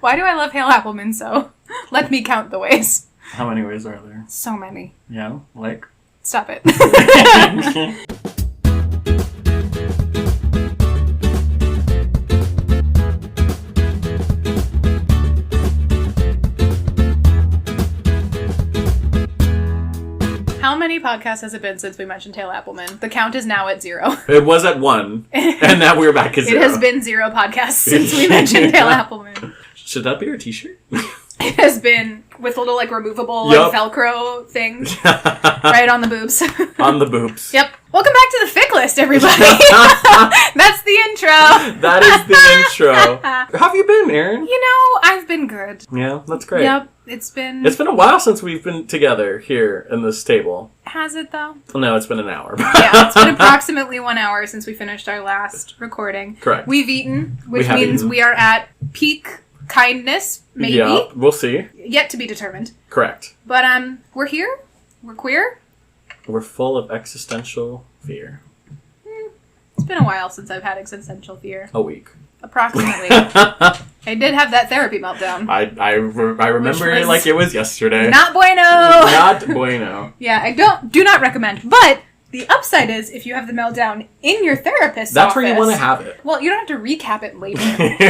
Why do I love Hale Appleman so? Let me count the ways. How many ways are there? So many. Yeah, like? Stop it. How many podcasts has it been since we mentioned Hale Appleman? The count is now at 0. It was at 1, and now we're back at 0. It has been 0 podcasts since we mentioned Hale Appleman. Should that be our t-shirt? It has been with little, like, removable like, Velcro things right on the boobs. On the boobs. Yep. Welcome back to the Fic List, everybody. That's the intro. That is the intro. How have you been, Erin? You know, I've been good. Yeah, that's great. Yep. It's been a while since we've been together here in this table. Has it, though? No, it's been an hour. Yeah, it's been approximately 1 hour since we finished our last recording. Correct. We've eaten, which means we are at peak kindness, maybe. Yeah, we'll see. Yet to be determined. Correct. But, we're here. We're queer. We're full of existential fear. It's been a while since I've had existential fear. A week. Approximately. I did have that therapy meltdown. I remember it like it was yesterday. Not bueno! Not bueno. Yeah, I do not recommend. But the upside is if you have the meltdown in your therapist's That's office, where you want to have it. Well, you don't have to recap it later.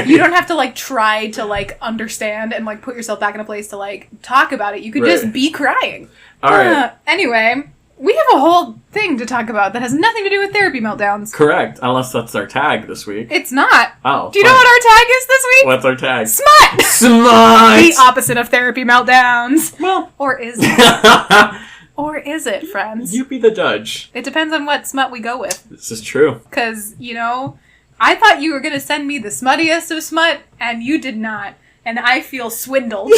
You don't have to, like, try to, like, understand and, like, put yourself back in a place to, like, talk about it. You could just be crying. All right. Anyway, we have a whole thing to talk about that has nothing to do with therapy meltdowns. Correct. Unless that's our tag this week. It's not. Oh. Do you know what our tag is this week? What's our tag? Smut! Smut! The opposite of therapy meltdowns. Well. Or is it? Or is it, friends? You be the judge. It depends on what smut we go with. This is true. Because, you know, I thought you were going to send me the smuttiest of smut, and you did not. And I feel swindled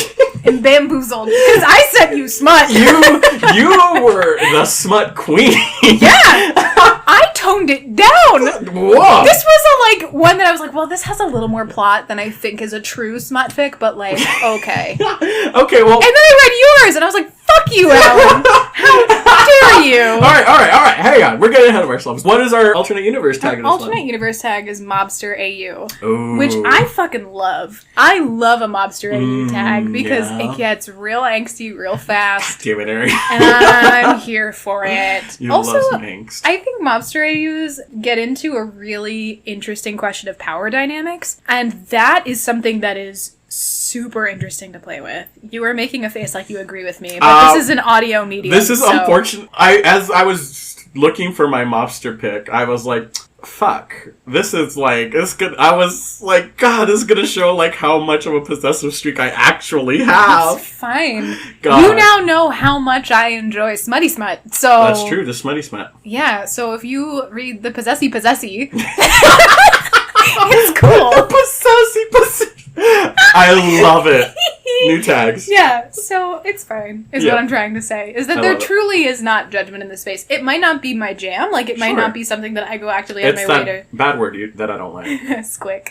and bamboozled because I sent you smut. You were the smut queen. Yeah, I toned it down. Whoa. This was one that I was like, well, this has a little more plot than I think is a true smut fic, but like, okay. Okay, well. And then I read yours, and I was like, fuck you, Alan. How dare you? All right. Hang on. We're getting ahead of ourselves. What is our alternate universe tag? Our alternate universe tag is Mobster AU, Ooh. Which I fucking love. I love a Mobster AU tag because it gets real angsty real fast. Damn it, Erin. And I'm here for it. You also, love some angst. I think Mobster AUs get into a really interesting question of power dynamics, and that is something that is super interesting to play with. You were making a face like you agree with me, but this is an audio medium. This is unfortunate. As I was looking for my mobster pick, I was like, fuck. This is like, it's good. I was like, God, this is gonna show like how much of a possessive streak I actually have. It's fine. God. You now know how much I enjoy smutty smut. So that's true, the smutty smut. Yeah, so if you read the possessy, it's cool. Possessy. I love it. New tags. Yeah, so it's fine, is what I'm trying to say. Is that there truly is not judgment in this space. It might not be my jam, like it might not be something that I go actively out of my way to... bad word that I don't like. Squick.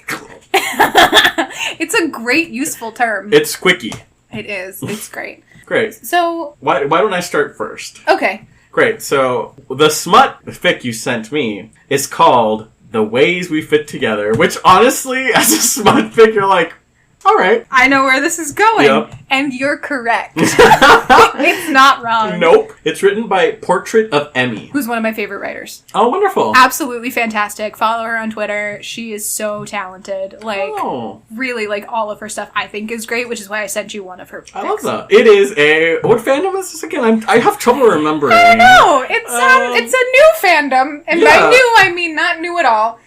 It's a great, useful term. It's squicky. It is. It's great. Great. So... Why don't I start first? Okay. Great, so the smut fic you sent me is called The Ways We Fit Together, which honestly, as a smut fic, you're like, all right. I know where this is going. Yep. And you're correct. It's not wrong. Nope. It's written by Portrait of Emmy, who's one of my favorite writers. Oh, wonderful. Absolutely fantastic. Follow her on Twitter. She is so talented. Like, really, like, all of her stuff I think is great, which is why I sent you one of her pics. I love that. It is what fandom is this again? I have trouble remembering. I don't know. It's a new fandom. And by new, I mean not new at all.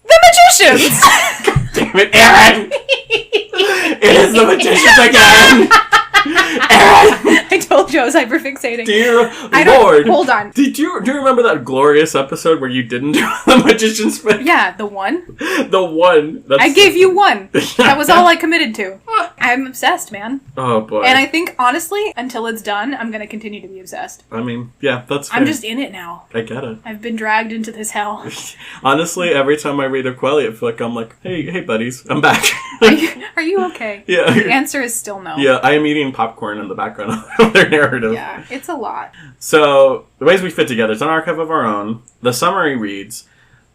The Magicians! God damn it, Erin! It is the Magicians again! Erin! I told you I was hyperfixating. Dear Lord. Hold on. Do you remember that glorious episode where you didn't do the Magician's fic? Yeah, the one. The one. I gave you one. That was all I committed to. I'm obsessed, man. Oh, boy. And I think, honestly, until it's done, I'm going to continue to be obsessed. I mean, yeah, that's fair. I'm just in it now. I get it. I've been dragged into this hell. Honestly, every time I read a Quelly fic, I'm like, hey buddies, I'm back. Are you okay? Yeah. The answer is still no. Yeah, I am eating popcorn in the background of their narrative. Yeah, it's a lot. So, The Ways We Fit Together, it's an archive of our own. The summary reads,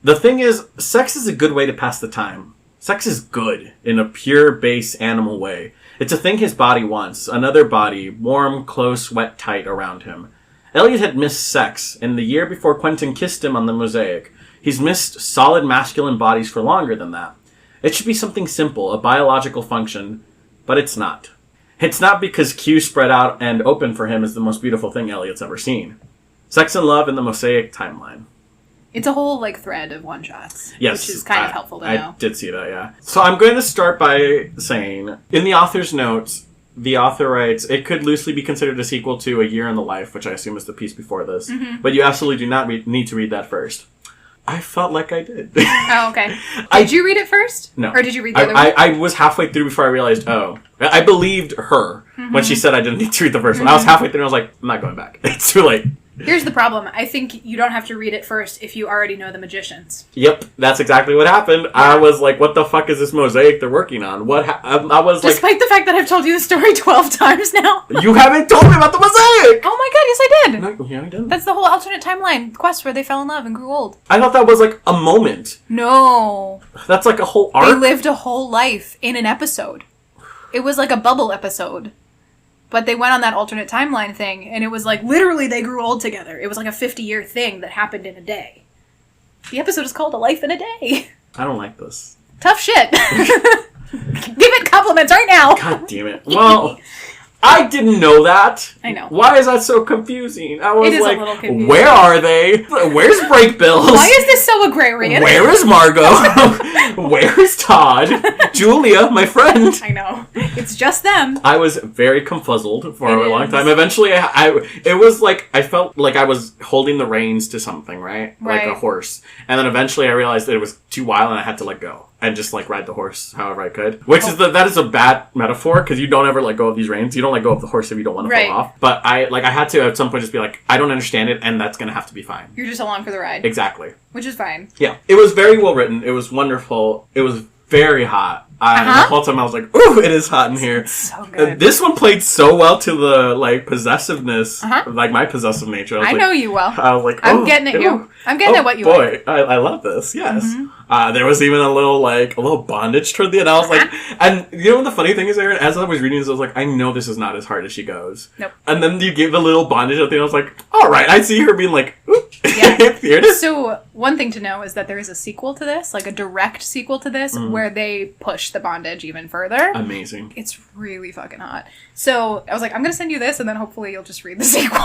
the thing is, sex is a good way to pass the time. Sex is good in a pure base animal way. It's a thing his body wants. Another body, warm, close, wet, tight around him. Elliot had missed sex in the year before Quentin kissed him on the mosaic. He's missed solid masculine bodies for longer than that. It should be something simple, a biological function, but it's not. It's not because Q spread out and open for him is the most beautiful thing Elliot's ever seen. Sex and love in the mosaic timeline. It's a whole, like, thread of one-shots. Yes. Which is kind of helpful to know. I did see that, yeah. So I'm going to start by saying, in the author's notes, the author writes, it could loosely be considered a sequel to A Year in the Life, which I assume is the piece before this. Mm-hmm. But you absolutely do not need to read that first. I felt like I did. Oh, okay. Did you read it first? No. Or did you read the other one? I was halfway through before I realized, I believed her when she said I didn't need to read the first one. I was halfway through and I was like, I'm not going back. It's too late. Here's the problem. I think you don't have to read it first if you already know the magicians. Yep, that's exactly what happened. I was like, what the fuck is this mosaic they're working on? I was Despite the fact that I've told you the story 12 times now. You haven't told me about the mosaic! Oh my god, yes I did! No, yeah, I didn't. That's the whole alternate timeline quest where they fell in love and grew old. I thought that was like a moment. No. That's like a whole arc. They lived a whole life in an episode. It was like a bubble episode. But they went on that alternate timeline thing, and it was like, literally, they grew old together. It was like a 50-year thing that happened in a day. The episode is called A Life in a Day. I don't like this. Tough shit. Give it compliments right now. God damn it. Well, I didn't know that. I know. Why is that so confusing? I was it is like, a little confusing. Where are they? Where's Break Bills? Why is this so agrarian? Where is Margot? Where is Todd? Julia, my friend. I know. It's just them. I was very confuzzled for a long time. Eventually, it was like, I felt like I was holding the reins to something, right? Like a horse. And then eventually I realized that it was too wild and I had to let go. And just, like, ride the horse however I could. Which is that is a bad metaphor, because you don't ever let go of these reins. You don't let go of the horse if you don't want to fall off. But I had to, at some point, just be like, I don't understand it, and that's going to have to be fine. You're just along for the ride. Exactly. Which is fine. Yeah. It was very well written. It was wonderful. It was very hot. The whole time I was like, ooh, it is hot in here. It's so good. This one played so well to the, like, possessiveness, like my possessive nature. I know you well. I was like, I'm getting at you. I'm getting at what you like. I love this, yes. Mm-hmm. There was even a little bondage toward the end. I was like, and you know what the funny thing is, Aaron? As I was reading this, I was like, I know this is not as hard as she goes. Nope. And then you gave the little bondage at the end, I was like, alright, I see her being like, oop. Yeah. Here it is. So, one thing to know is that there is a sequel to this, like a direct sequel to this, where they push the bondage even further. Amazing. It's really fucking hot. So, I was like, I'm going to send you this, and then hopefully you'll just read the sequel.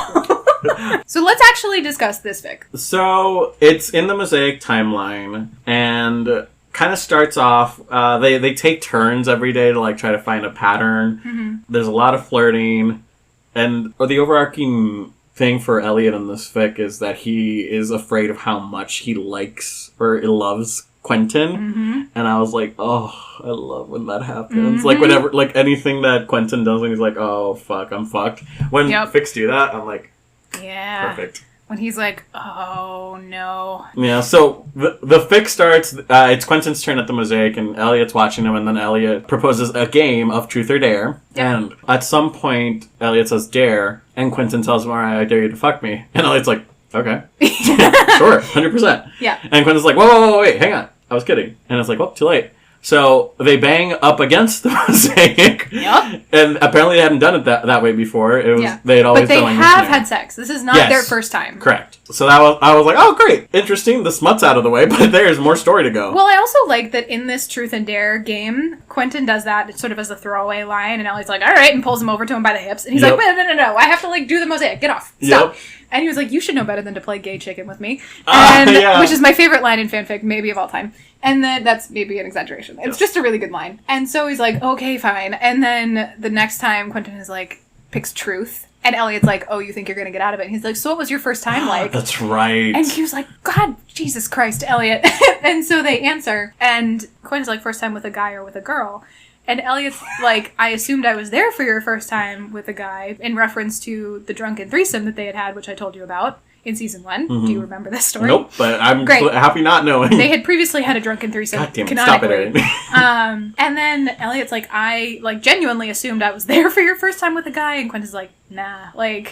So, let's actually discuss this fic. So, it's in the Mosaic timeline, and kind of starts off, they take turns every day to, like, try to find a pattern. Mm-hmm. There's a lot of flirting, and the overarching thing for Elliot in this fic is that he is afraid of how much he likes or loves Quentin, and I was like, oh, I love when that happens. Like, whenever, like, anything that Quentin does, and he's like, oh, fuck, I'm fucked. When fics do that, I'm like, yeah, perfect. When he's like, oh, no. Yeah, so the fic starts, it's Quentin's turn at the Mosaic, and Elliot's watching him, and then Elliot proposes a game of Truth or Dare. Yeah. And at some point, Elliot says, dare, and Quentin tells him, alright, I dare you to fuck me. And Elliot's like, okay. Sure, 100%. Yeah. And Quentin's like, whoa, wait, hang on. I was kidding. And it's like, well, too late. So they bang up against the Mosaic. Yep. And apparently they hadn't done it that way before. It was they had always done like But they have had sex. This is not their first time. Correct. So I was like, oh great, interesting. The smut's out of the way, but there's more story to go. Well, I also like that in this Truth and Dare game, Quentin does that sort of as a throwaway line, and Ellie's like, all right, and pulls him over to him by the hips, and he's like, no, I have to like do the Mosaic. Get off. Stop. Yep. And he was like, you should know better than to play gay chicken with me. And which is my favorite line in fanfic, maybe of all time. And then that's maybe an exaggeration. It's just a really good line. And so he's like, okay, fine. And then the next time Quentin is like, picks truth. And Elliot's like, oh, you think you're going to get out of it? And he's like, so what was your first time like? That's right. And he was like, God, Jesus Christ, Elliot. And so they answer. And Quentin's like, first time with a guy or with a girl? And Elliot's like, I assumed I was there for your first time with a guy, in reference to the drunken threesome that they had, which I told you about in season 1. Mm-hmm. Do you remember this story? Nope, but I'm happy not knowing. They had previously had a drunken threesome. God damn it, stop it, Erin. And then Elliot's like, I genuinely assumed I was there for your first time with a guy, and Quentin's like, nah, bro.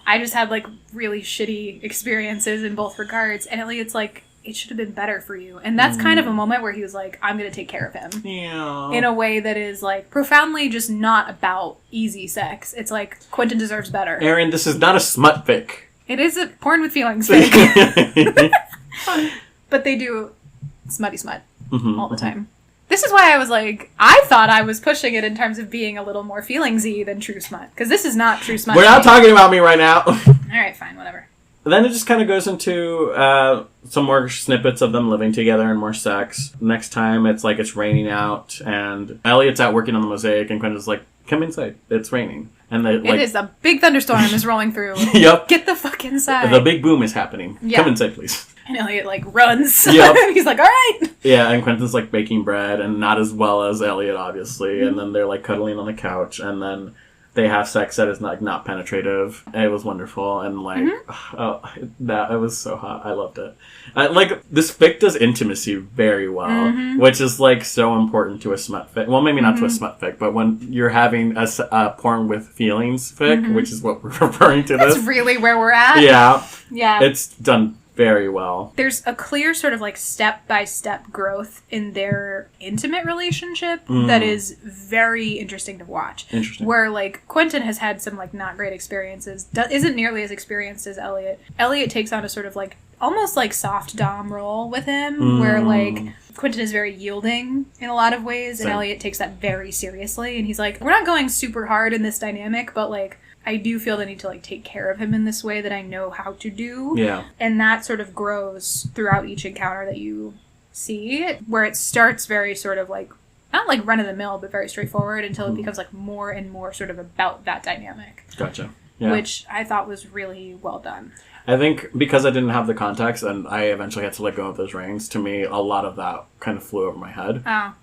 I just had really shitty experiences in both regards. And Elliot's like, it should have been better for you. And that's kind of a moment where he was like, I'm going to take care of him. Yeah. In a way that is, like, profoundly just not about easy sex. It's like, Quentin deserves better. Aaron, this is not a smut fic. It is a porn with feelings fic. But they do smutty smut all the time. This is why I was like, I thought I was pushing it in terms of being a little more feelingsy than true smut. Because this is not true smut. We're not talking about me right now. Alright, fine, whatever. Then it just kind of goes into some more snippets of them living together and more sex. Next time, it's like it's raining out, and Elliot's out working on the mosaic, and Quentin's like, come inside, it's raining. And they, like, it is a big thunderstorm is rolling through. Yep. Get the fuck inside. The big boom is happening. Yeah. Come inside, please. And Elliot, like, runs. Yep. He's like, alright! Yeah, and Quentin's, like, baking bread, and not as well as Elliot, obviously. And then they're, like, cuddling on the couch, and then they have sex that is, like, not penetrative. And it was wonderful, and, like, it was so hot. I loved it. Like, this fic does intimacy very well, which is, like, so important to a smut fic. Well, maybe not to a smut fic, but when you're having a porn with feelings fic, which is what we're referring to this. That's really where we're at. Yeah. Yeah. It's done very well. There's a clear sort of like step-by-step growth in their intimate relationship that is very interesting to watch. Interesting. Where like Quentin has had some like not great experiences, isn't nearly as experienced as Elliot. Elliot takes on a sort of like almost like soft dom role with him, where like Quentin is very yielding in a lot of ways, and Elliot takes that very seriously, and he's like, we're not going super hard in this dynamic, but like I do feel the need to like take care of him in this way that I know how to do. Yeah. And that sort of grows throughout each encounter that you see, where it starts very sort of like, not like run-of-the-mill, but very straightforward until it becomes like more and more sort of about that dynamic. Gotcha. Yeah. Which I thought was really well done. I think because I didn't have the context and I eventually had to let go of those reins, to me, a lot of that kind of flew over my head. Oh.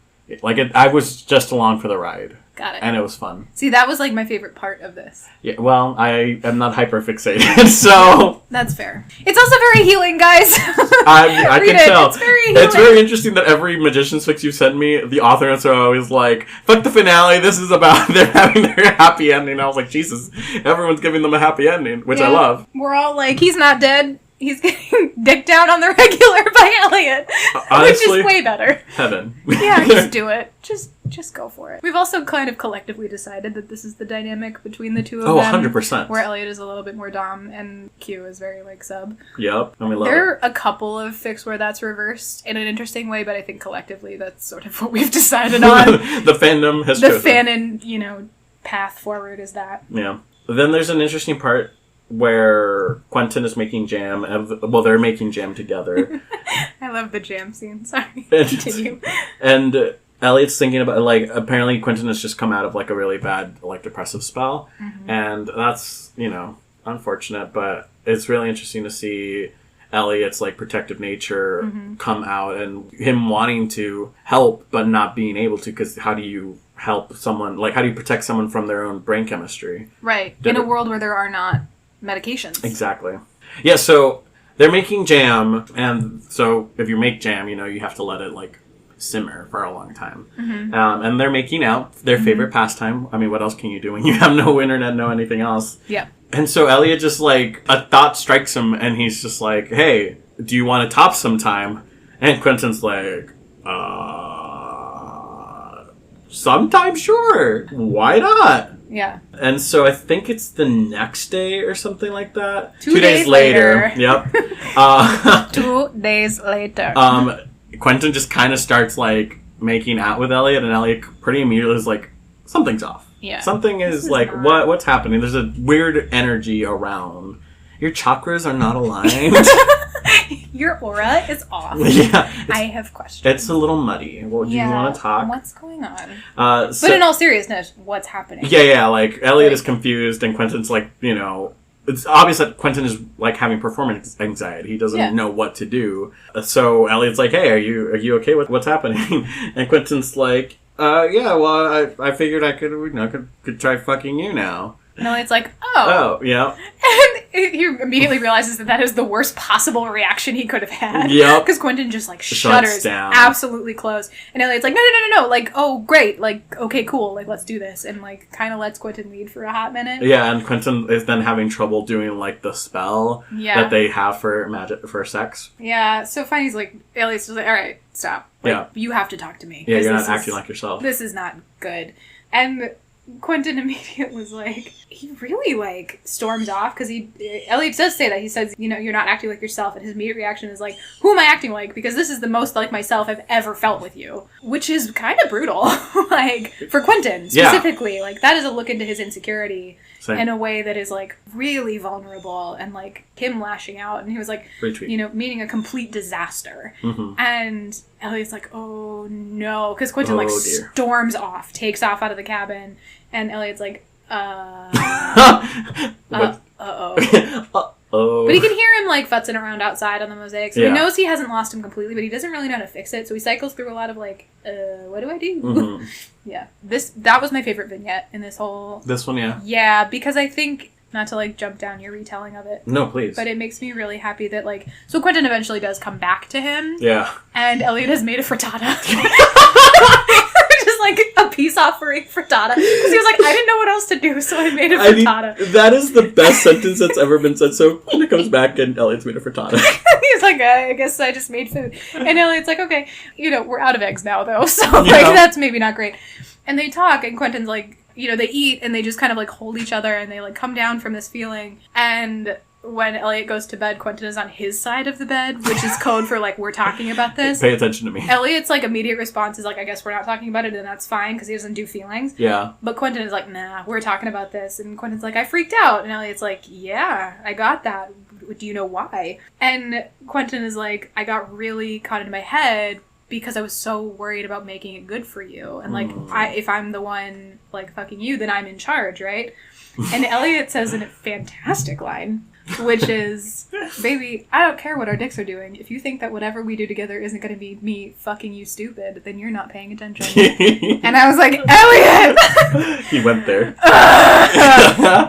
Like, I was just along for the ride. Got it. And it was fun. See, that was like my favorite part of this. Yeah, well, I am not hyper-fixated, so... That's fair. It's also very healing, guys. I can tell. It's very healing. It's very interesting that every Magician's Fics you send me, the authors are always like, fuck the finale, this is about they're having their happy ending. I was like, Jesus, everyone's giving them a happy ending, which I love. We're all like, he's not dead. He's getting dicked down on the regular by Elliot. Honestly, which is way better. Heaven. Yeah, just do it. Just go for it. We've also kind of collectively decided that this is the dynamic between the two of them. 100%. Where Elliot is a little bit more dom and Q is very like sub. Yep, and we love There it. are a couple of fics where that's reversed in an interesting way, but I think collectively that's sort of what we've decided on. The fandom has the chosen. fanon, path forward is that. Yeah. Then there's an interesting part where Quentin is making jam. Well, they're making jam together. I love the jam scene. Sorry. Continue. And Elliot's thinking about, like, apparently Quentin has just come out of, like, a really bad, like, depressive spell. And that's, unfortunate, but it's really interesting to see Elliot's, like, protective nature come out and him wanting to help but not being able to, because how do you help someone, like, how do you protect someone from their own brain chemistry? Right. In a world where there are not medications. Exactly. Yeah, so they're making jam, and so if you make jam, you have to let it, like, simmer for a long time. And they're making out, their favorite pastime. I mean, what else can you do when you have no internet, no anything else? Yeah. And so Elliot just, like, a thought strikes him, and he's just like, hey, do you want to top sometime? And Quentin's like, sometime, sure. Why not? Yeah. And so I think it's the next day or something like that. 2 days later. Yep. 2 days later. Quentin just kind of starts, like, making out with Elliot, and Elliot pretty immediately is like, something's off. Yeah. Something is like, what's happening? There's a weird energy around. Your chakras are not aligned. Your aura is off. Yeah. I have questions. It's a little muddy. Well, do you want to talk? What's going on? But in all seriousness, what's happening? Yeah, like, Elliot is confused, and Quentin's like, it's obvious that Quentin is, like, having performance anxiety. He doesn't know what to do. So Elliot's like, hey, are you okay with what's happening? And Quentin's like, yeah, well, I figured I could try fucking you now. And Elliot's like, Oh, yeah. And he immediately realizes that is the worst possible reaction he could have had. Yep. Because Quentin just, like, shudders. Down. Absolutely closed. And Elliot's like, no. Like, oh, great. Like, okay, cool. Like, let's do this. And, like, kind of lets Quentin lead for a hot minute. Yeah, and Quentin is then having trouble doing, like, the spell that they have for sex. Yeah, so finally he's like, Elliot's just like, all right, stop. Like, you have to talk to me. Yeah, you're not acting like yourself. This is not good. And Quentin immediately was like, he really, like, storms off, because Elliot does say that. He says, you know, you're not acting like yourself, and his immediate reaction is like, who am I acting like? Because this is the most like myself I've ever felt with you. Which is kind of brutal, like, for Quentin, specifically. Yeah. Like, that is a look into his insecurity in a way that is, like, really vulnerable, and, like, him lashing out, and he was, like, you know, meaning a complete disaster. Mm-hmm. And Elliot's like, oh, no, because Quentin, storms off, takes off out of the cabin, and Elliot's like, uh-oh. Uh-oh. But he can hear him, like, futzing around outside on the mosaic, so he knows he hasn't lost him completely, but he doesn't really know how to fix it, so he cycles through a lot of, like, what do I do? Mm-hmm. Yeah. That was my favorite vignette in this whole... This one, yeah. Yeah, because I think... Not to, like, jump down your retelling of it. No, please. But it makes me really happy that, like... So Quentin eventually does come back to him. Yeah. And Elliot has made a frittata. Just, like, a peace offering frittata. Because he was like, I didn't know what else to do, so I made a frittata. I mean, that is the best sentence that's ever been said. So Quentin comes back and Elliot's made a frittata. He's like, I guess I just made food. And Elliot's like, okay, you know, we're out of eggs now, though. So, like, that's maybe not great. And they talk, and Quentin's like... You know, they eat, and they just kind of, like, hold each other, and they, like, come down from this feeling. And when Elliot goes to bed, Quentin is on his side of the bed, which is code for, like, we're talking about this. Pay attention to me. Elliot's, like, immediate response is, like, I guess we're not talking about it, and that's fine, because he doesn't do feelings. Yeah. But Quentin is like, nah, we're talking about this. And Quentin's like, I freaked out. And Elliot's like, yeah, I got that. Do you know why? And Quentin is like, I got really caught into my head because I was so worried about making it good for you. And, like, if I'm the one, like, fucking you, then I'm in charge, right? And Elliot says a fantastic line, which is, baby, I don't care what our dicks are doing. If you think that whatever we do together isn't going to be me fucking you stupid, then you're not paying attention. And I was like, Elliot! He went there.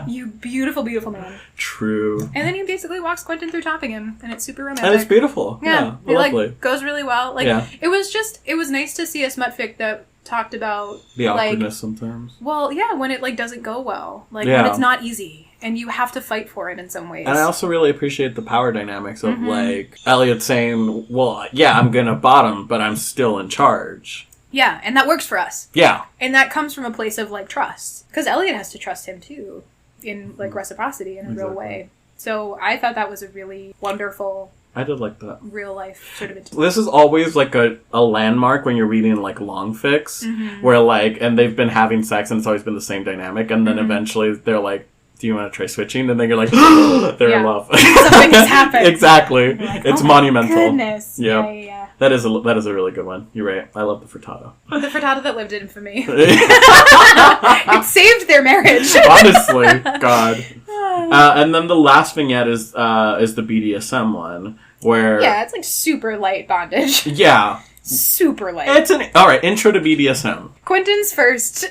You beautiful, beautiful man. True. And then he basically walks Quentin through topping him, and it's super romantic. And it's beautiful. Yeah. It, lovely. Like, goes really well. Like, it was nice to see a smut fic that talked about the awkwardness sometimes. Well, yeah, when it, like, doesn't go well. Like, when it's not easy. And you have to fight for it in some ways. And I also really appreciate the power dynamics of, like, Elliot saying, well, yeah, I'm gonna bottom, but I'm still in charge. Yeah, and that works for us. Yeah. And that comes from a place of, like, trust. Because Elliot has to trust him, too. In, like, reciprocity in a real way. So I thought that was a really wonderful... I did like that. Real life sort of... This is always, like, a landmark when you're reading, like, long fics. Mm-hmm. Where, like, and they've been having sex and it's always been the same dynamic. And then eventually they're like, do you want to try switching? And then you're like, they're in love. Something has happened. Exactly. Like, it's monumental. Goodness. Yep. Yeah. That is a really good one. You're right. I love the frittata. The frittata that lived in infamy. It saved their marriage. Honestly, God. And then the last vignette is the BDSM one, where it's like super light bondage. Yeah. Super light. It's alright, intro to BDSM. Quentin's first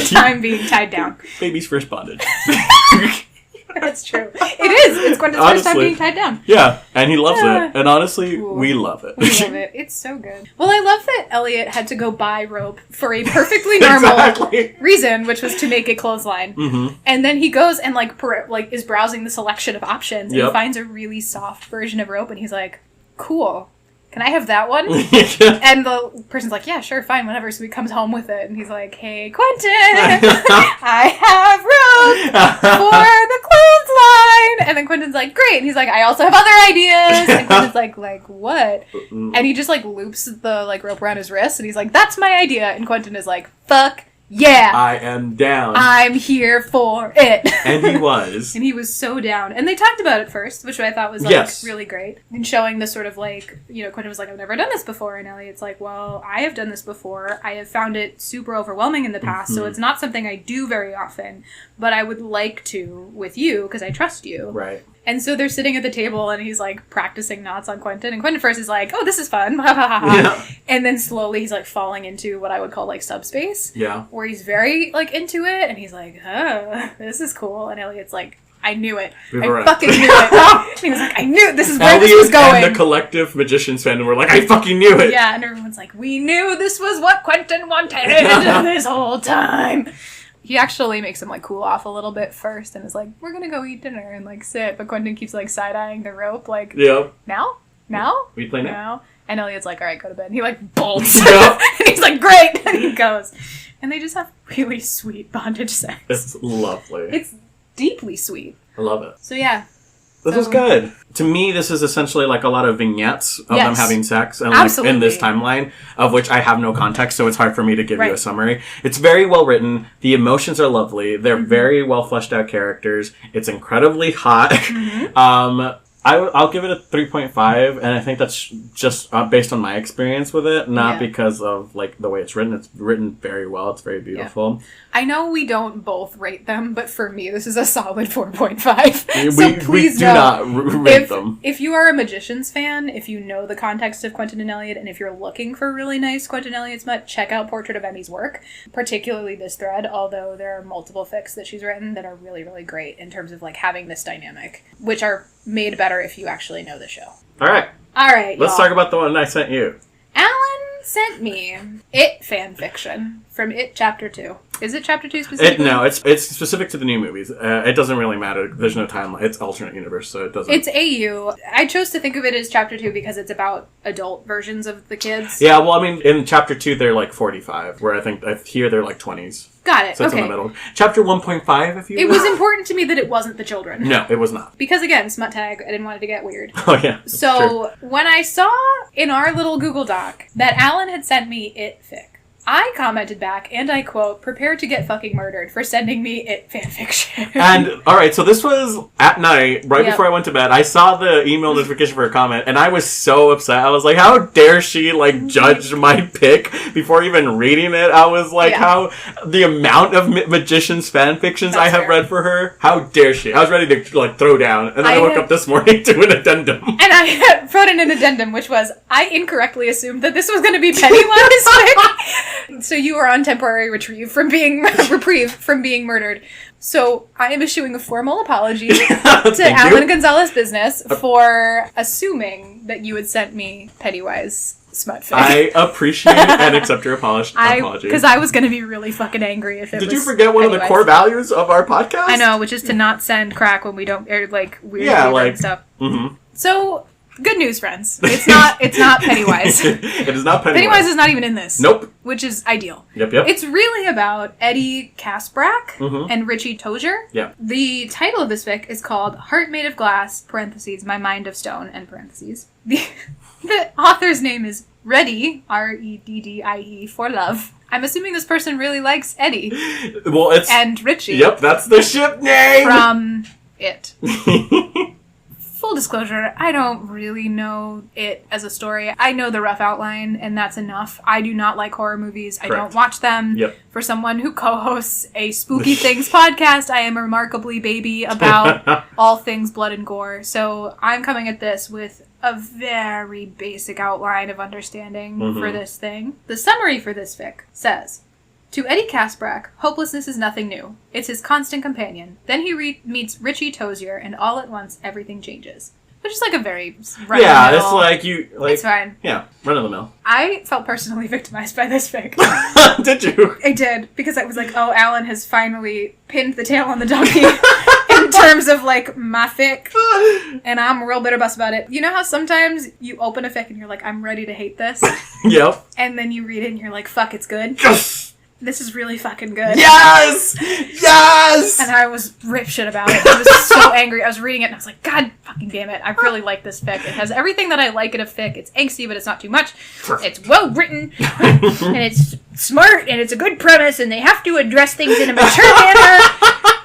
time being tied down. Baby's first bondage. That's true. It is. It's Quentin's first time being tied down. Yeah, and he loves it. And honestly, we love it. We love it. It's so good. Well, I love that Elliot had to go buy rope for a perfectly normal reason, which was to make a clothesline. Mm-hmm. And then he goes and is browsing the selection of options, and he finds a really soft version of rope, and he's like, cool. Can I have that one? And the person's like, yeah, sure, fine, whatever. So he comes home with it, and he's like, hey, Quentin, I have rope for the clothesline. And then Quentin's like, great. And he's like, I also have other ideas. And Quentin's like, what? And he just, like, loops the, like, rope around his wrist, and he's like, that's my idea. And Quentin is like, fuck yeah. I am down. I'm here for it. And he was. And he was so down. And they talked about it first, which I thought was, like, really great. And showing the sort of, like, you know, Quentin was like, I've never done this before. And Elliot's like, well, I have done this before. I have found it super overwhelming in the past, so it's not something I do very often. But I would like to with you, because I trust you. Right. And so they're sitting at the table, and he's, like, practicing knots on Quentin. And Quentin first is like, oh, this is fun. Yeah. And then slowly he's, like, falling into what I would call, like, subspace. Yeah. Where he's very, like, into it. And he's like, oh, this is cool. And Elliot's like, I knew it. We I were right. fucking knew it. And he was like, I knew this is where this was going. And the collective Magicians fandom were like, I fucking knew it. Yeah, and everyone's like, we knew this was what Quentin wanted this whole time. He actually makes him, like, cool off a little bit first and is like, we're gonna go eat dinner and, like, sit. But Quentin keeps, like, side-eyeing the rope, like, Yep. Now? We play now? And Elliot's like, all right, go to bed. And he, like, bolts. Yep. And he's like, great! And he goes. And they just have really sweet bondage sex. It's lovely. It's deeply sweet. I love it. So, yeah. This is good. To me, this is essentially like a lot of vignettes of them having sex and like in this timeline, of which I have no context, so it's hard for me to give you a summary. It's very well written. The emotions are lovely. They're very well fleshed out characters. It's incredibly hot. I'll give it a 3.5, and I think that's just based on my experience with it, not because of like the way it's written. It's written very well. It's very beautiful. Yeah. I know we don't both rate them, but for me, this is a solid 4.5. So please we do not rate them. If you are a Magicians fan, if you know the context of Quentin and Elliot, and if you're looking for really nice Quentin and Elliot smut, check out Portrait of Emmy's work, particularly this thread, although there are multiple fics that she's written that are really, really great in terms of like having this dynamic, which are made better if you actually know the show. All right. Let's talk about the one I sent you. Alan sent me It fan fiction from It Chapter 2. Is it Chapter 2 specifically? No, it's specific to the new movies. It doesn't really matter. There's no timeline. It's alternate universe, so it doesn't... It's AU. I chose to think of it as Chapter 2 because it's about adult versions of the kids. Yeah, well, I mean, in Chapter 2, they're like 45, where I think here they're like 20s. Got it, so it's in the middle. Chapter 1.5, if you will. It was important to me that it wasn't the children. No, it was not. Because, again, smut tag, I didn't want it to get weird. Oh, yeah. So, when I saw in our little Google Doc that Alan had sent me It fic, I commented back, and I quote, prepare to get fucking murdered for sending me It fanfiction. And, alright, so this was at night, right before I went to bed. I saw the email notification for her comment, and I was so upset. I was like, how dare she, like, judge my pick before even reading it? I was like, how, the amount of Magicians fanfictions I have read for her, how dare she? I was ready to, like, throw down, and then I woke up this morning to an addendum. And I had wrote in an addendum, which was, I incorrectly assumed that this was going to be Pennywise's pick. So you are on temporary reprieve from being murdered. So I am issuing a formal apology to Alan Gonzalez Business for assuming that you had sent me Pennywise smut fic. I appreciate and accept your apology. Because I was going to be really fucking angry if it was Did you forget one of the core values of our podcast? I know, which is to not send crack when we don't, or like weird stuff. Mm-hmm. So... good news, friends. It's not Pennywise. It is not Pennywise. Pennywise is not even in this. Nope. Which is ideal. Yep. It's really about Eddie Kaspbrak and Richie Tozier. Yeah. The title of this fic is called Heart Made of Glass, parentheses, My Mind of Stone, end parentheses. The author's name is Reddie, Reddie, for love. I'm assuming this person really likes Eddie. Well, it's... and Richie. Yep, that's the ship name! From It. Full disclosure, I don't really know It as a story. I know the rough outline, and that's enough. I do not like horror movies. Correct. I don't watch them. Yep. For someone who co-hosts a Spooky Things podcast, I am a remarkably baby about all things blood and gore. So I'm coming at this with a very basic outline of understanding for this thing. The summary for this fic says... To Eddie Kaspbrak, hopelessness is nothing new. It's his constant companion. Then he meets Richie Tozier, and all at once, everything changes. Which is like a very run-of-the-mill... Yeah, it's like you... Like, it's fine. Yeah, run-of-the-mill. I felt personally victimized by this fic. Did you? I did, because I was like, oh, Alan has finally pinned the tail on the donkey in terms of, like, my fic. And I'm real bitter about it. You know how sometimes you open a fic and you're like, I'm ready to hate this? Yep. And then you read it and you're like, fuck, it's good? Yes! This is really fucking good. Yes! Yes! And I was rip shit about it. I was so angry. I was reading it and I was like, God fucking damn it. I really like this fic. It has everything that I like in a fic. It's angsty, but it's not too much. Perfect. It's well written. And it's smart. And it's a good premise. And they have to address things in a mature manner.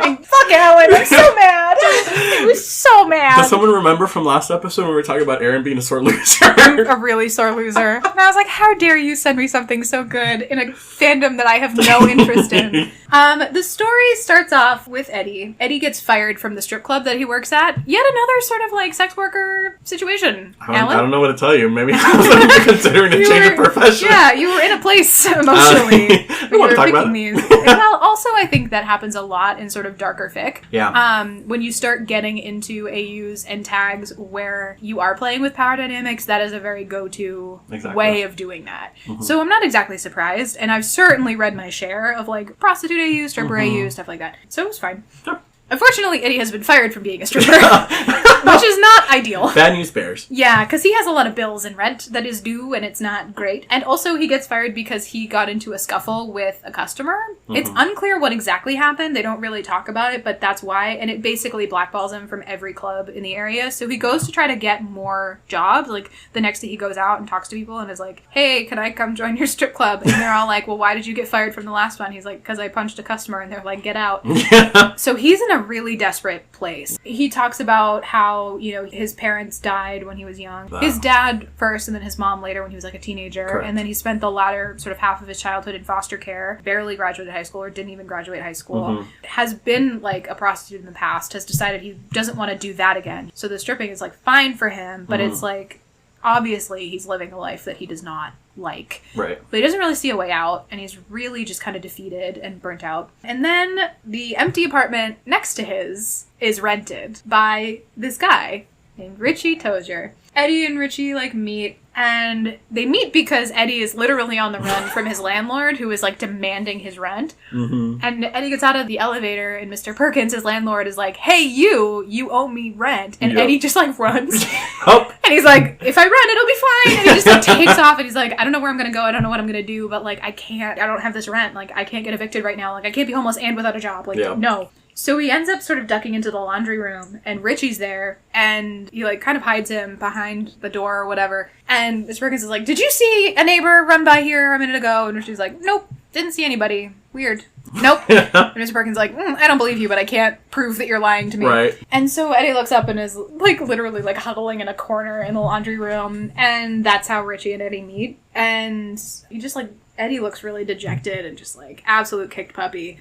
And fuck Alan. I'm so mad. I was so mad. Does someone remember from last episode when we were talking about Aaron being a sore loser? A really sore loser. And I was like, how dare you send me something so good in a fandom that I have no interest in? The story starts off with Eddie. Eddie gets fired from the strip club that he works at. Yet another sort of like sex worker situation. I don't know what to tell you. Maybe I was considering a change of profession. Yeah, you were in a place emotionally. I don't want to talk about it. These. Well, also I think that happens a lot in sort of darker fic. Yeah. When you start getting into AUs and tags where you are playing with power dynamics, that is a very go-to way of doing that. Mm-hmm. So I'm not exactly surprised, and I've certainly read my share of like prostitute AU, stripper AU, stuff like that. So it was fine. Sure. Unfortunately, Eddie has been fired from being a stripper, which is not ideal. Bad news bears. Yeah, because he has a lot of bills and rent that is due, and it's not great. And also, he gets fired because he got into a scuffle with a customer. Mm-hmm. It's unclear what exactly happened. They don't really talk about it, but that's why. And it basically blackballs him from every club in the area. So he goes to try to get more jobs. Like, the next day he goes out and talks to people and is like, hey, can I come join your strip club? And they're all like, well, why did you get fired from the last one? He's like, because I punched a customer. And they're like, get out. So he's in a really desperate place. He talks about how, you know, his parents died when he was young. Wow. His dad first and then his mom later when he was like a teenager. Correct. And then he spent the latter sort of half of his childhood in foster care, barely graduated high school or didn't even graduate high school, has been like a prostitute in the past, has decided he doesn't want to do that again. So the stripping is like fine for him, but it's like, obviously he's living a life that he does not like. Right. But he doesn't really see a way out, and he's really just kind of defeated and burnt out. And then the empty apartment next to his is rented by this guy named Richie Tozier. Eddie and Richie like meet, and they meet because Eddie is literally on the run from his landlord, who is like demanding his rent. And Eddie gets out of the elevator, and Mr. Perkins, his landlord, is like, hey, you owe me rent. And Eddie just like runs. And he's like, if I run, it'll be fine. And he just like takes off, and he's like, I don't know where I'm gonna go, I don't know what I'm gonna do, but like I don't have this rent, like I can't get evicted right now, like I can't be homeless and without a job, like no. So he ends up sort of ducking into the laundry room, and Richie's there, and he, like, kind of hides him behind the door or whatever. And Mr. Perkins is like, did you see a neighbor run by here a minute ago? And Richie's like, nope, didn't see anybody. Weird. Nope. And Mr. Perkins is like, I don't believe you, but I can't prove that you're lying to me. Right. And so Eddie looks up and is, like, literally, like, huddling in a corner in the laundry room, and that's how Richie and Eddie meet. And he just, like, Eddie looks really dejected and just, like, absolute kicked puppy.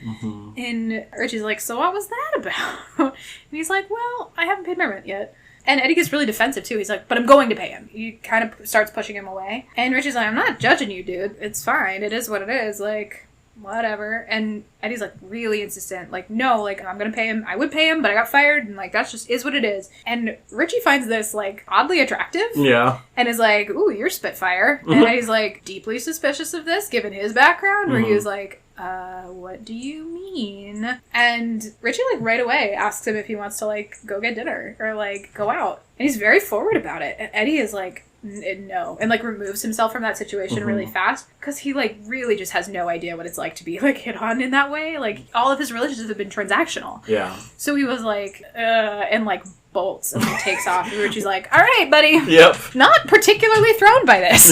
And Richie's like, so what was that about? And he's like, well, I haven't paid my rent yet. And Eddie gets really defensive, too. He's like, but I'm going to pay him. He kind of starts pushing him away. And Richie's like, I'm not judging you, dude. It's fine. It is what it is. Like, whatever. And Eddie's, like, really insistent. Like, no, like, I'm gonna pay him. I would pay him, but I got fired. And, like, that's just is what it is. And Richie finds this, like, oddly attractive. Yeah. And is like, ooh, you're Spitfire. And Eddie's, like, deeply suspicious of this, given his background, where he was like, what do you mean? And Richie, like, right away asks him if he wants to, like, go get dinner or, like, go out. And he's very forward about it. And Eddie is like, no. And, like, removes himself from that situation really fast. Because he, like, really just has no idea what it's like to be, like, hit on in that way. Like, all of his relationships have been transactional. Yeah. So he was like, and, like, bolts and like takes off. And Richie's like, all right, buddy. Yep. Not particularly thrown by this.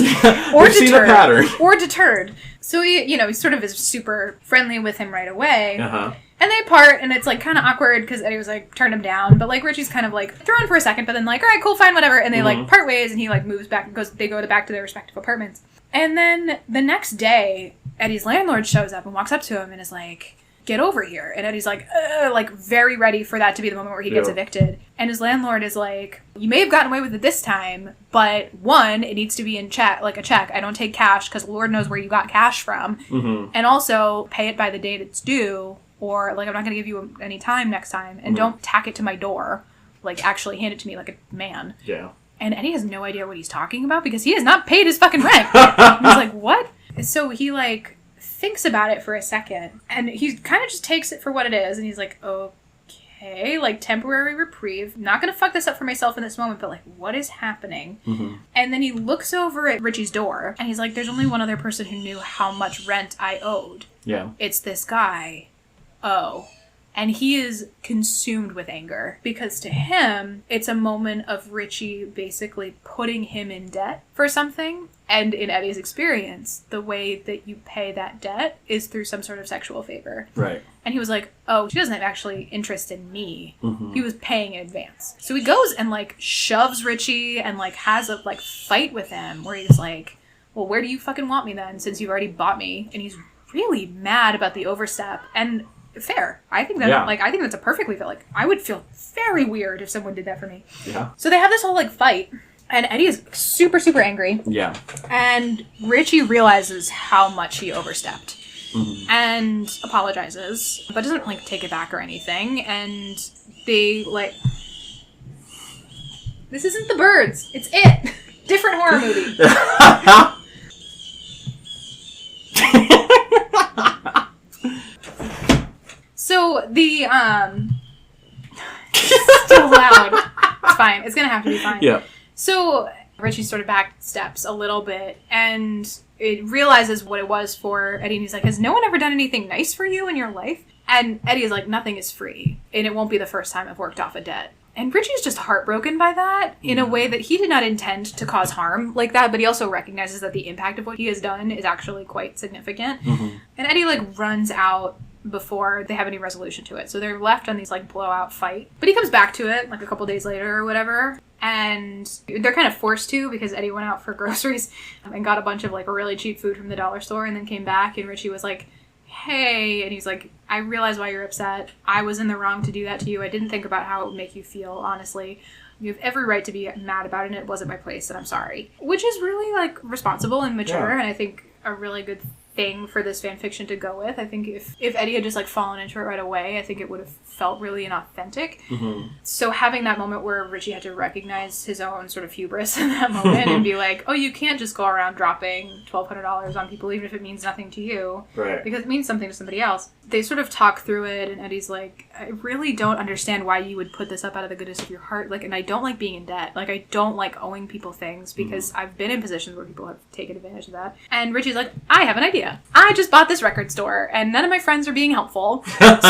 Or deterred. Seen a pattern. Or deterred. So he, you know, he sort of is super friendly with him right away. And they part, and it's, like, kind of awkward, because Eddie was, like, turned him down, but, like, Richie's kind of, like, thrown for a second, but then, like, all right, cool, fine, whatever, and they, like, part ways, and he, like, moves back, they go back to their respective apartments. And then, the next day, Eddie's landlord shows up and walks up to him and is like, get over here. And Eddie's like, very ready for that to be the moment where he gets evicted. And his landlord is like, you may have gotten away with it this time, but one, it needs to be in check, like a check. I don't take cash, because Lord knows where you got cash from. And also, pay it by the date it's due, or, like, I'm not going to give you any time next time, and don't tack it to my door. Like, actually hand it to me like a man. Yeah. And Eddie has no idea what he's talking about, because he has not paid his fucking rent. And he's like, what? So he, like, thinks about it for a second, and he kind of just takes it for what it is, and he's like, okay, like, temporary reprieve. Not gonna fuck this up for myself in this moment, but, like, what is happening? And then he looks over at Richie's door, and he's like, there's only one other person who knew how much rent I owed. Yeah. It's this guy. Oh. And he is consumed with anger because to him, it's a moment of Richie basically putting him in debt for something. And in Eddie's experience, the way that you pay that debt is through some sort of sexual favor. Right. And he was like, oh, she doesn't have actually interest in me. He was paying in advance. So he goes and, like, shoves Richie and, like, has a, like, fight with him where he's like, well, where do you fucking want me then since you've already bought me? And he's really mad about the overstep. And fair. I think that, like, I think that's a perfectly fair. Like, I would feel very weird if someone did that for me. Yeah. So they have this whole, like, fight. And Eddie is super, super angry. Yeah. And Richie realizes how much he overstepped. And apologizes, but doesn't, like, take it back or anything. And they, like... This isn't The Birds. It's It. Different horror movie. So, the, still loud. It's fine. It's gonna have to be fine. Yeah. So, Richie sort of backsteps a little bit, and it realizes what it was for Eddie, and he's like, has no one ever done anything nice for you in your life? And Eddie is like, nothing is free, and it won't be the first time I've worked off a debt. And Richie's just heartbroken by that in a way that he did not intend to cause harm like that, but he also recognizes that the impact of what he has done is actually quite significant. And Eddie, like, runs out before they have any resolution to it. So they're left on these, like, blowout fight. But he comes back to it, like, a couple days later or whatever. And they're kind of forced to because Eddie went out for groceries and got a bunch of, like, really cheap food from the dollar store and then came back and Richie was like, hey, and he's like, I realize why you're upset. I was in the wrong to do that to you. I didn't think about how it would make you feel, honestly. You have every right to be mad about it and it wasn't my place and I'm sorry. Which is really, like, responsible and mature and I think a really good thing for this fan fiction to go with. I think if Eddie had just, like, fallen into it right away, I think it would have felt really inauthentic. So having that moment where Richie had to recognize his own sort of hubris in that moment and be like, oh, you can't just go around dropping $1,200 on people even if it means nothing to you. Right. Because it means something to somebody else. They sort of talk through it and Eddie's like, I really don't understand why you would put this up out of the goodness of your heart. Like, and I don't like being in debt. Like, I don't like owing people things because I've been in positions where people have taken advantage of that. And Richie's like, I have an idea. I just bought this record store and none of my friends are being helpful.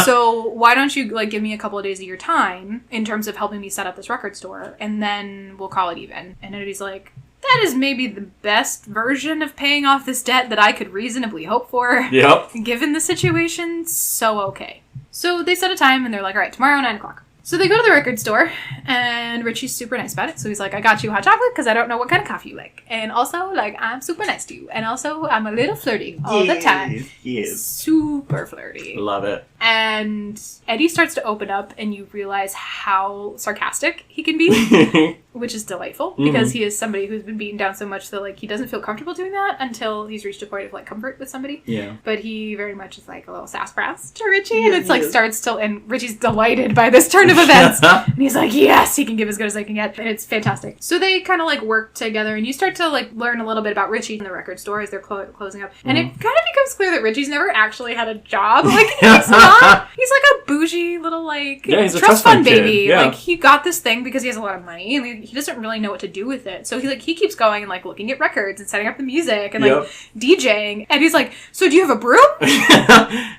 So why don't you, like, give me a couple of days of your time in terms of helping me set up this record store and then we'll call it even. And Eddie's like, that is maybe the best version of paying off this debt that I could reasonably hope for. Yep. Given the situation, so okay. So they set a time and they're like, all right, tomorrow 9 o'clock. So they go to the record store, and Richie's super nice about it. So he's like, I got you hot chocolate because I don't know what kind of coffee you like. And also, like, I'm super nice to you. And also, I'm a little flirty all the time. He is. Super flirty. Love it. And Eddie starts to open up, and you realize how sarcastic he can be, which is delightful, because he is somebody who's been beaten down so much that, like, he doesn't feel comfortable doing that until he's reached a point of, like, comfort with somebody. Yeah. But he very much is, like, a little sassafras to Richie, and it's, like, starts to, and Richie's delighted by this turn of events. And he's like, yes, he can give as good as I can get. And it's fantastic. So they kind of, like, work together, and you start to, like, learn a little bit about Richie in the record store as they're closing up. And it kind of becomes clear that Richie's never actually had a job. Like, he's not. He's, like, a bougie little, like, he's a trust fund baby. Yeah. Like, he got this thing because he has a lot of money, and he doesn't really know what to do with it. So he keeps going and, like, looking at records and setting up the music and, like, DJing. And he's like, so do you have a broom?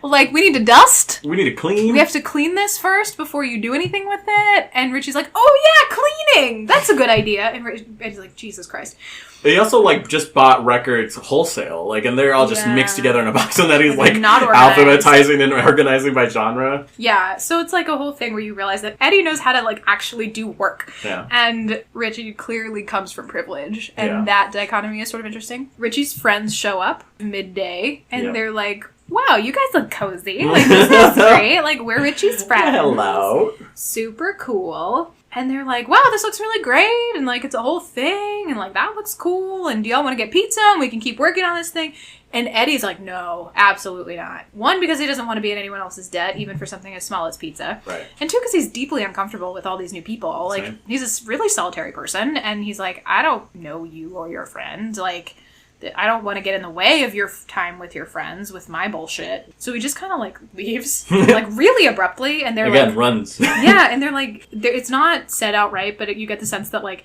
Like, we need to dust? We need to clean? We have to clean this first before you do anything with it? And Richie's like, oh, yeah, cleaning! That's a good idea. And Eddie's like, Jesus Christ. They also, like, just bought records wholesale, like, and they're all just mixed together in a box, and then he's, like alphabetizing and organizing by genre. Yeah, so it's, like, a whole thing where you realize that Eddie knows how to, like, actually do work. Yeah. And Richie clearly comes from privilege, and that dichotomy is sort of interesting. Richie's friends show up midday, and they're like, wow, you guys look cozy. Like, this is great. Like, we're Richie's friends. Hello. Super cool. And they're like, wow, this looks really great, and, like, it's a whole thing, and, like, that looks cool, and do y'all want to get pizza, and we can keep working on this thing? And Eddie's like, no, absolutely not. One, because he doesn't want to be in anyone else's debt, even for something as small as pizza. Right. And two, because he's deeply uncomfortable with all these new people. Like, he's a really solitary person, and he's like, I don't know you or your friend. Like, I don't want to get in the way of your time with your friends with my bullshit. So he just kind of, like, leaves, like, really abruptly, and they're again, like... runs. Yeah, and they're like... it's not said outright, but you get the sense that, like,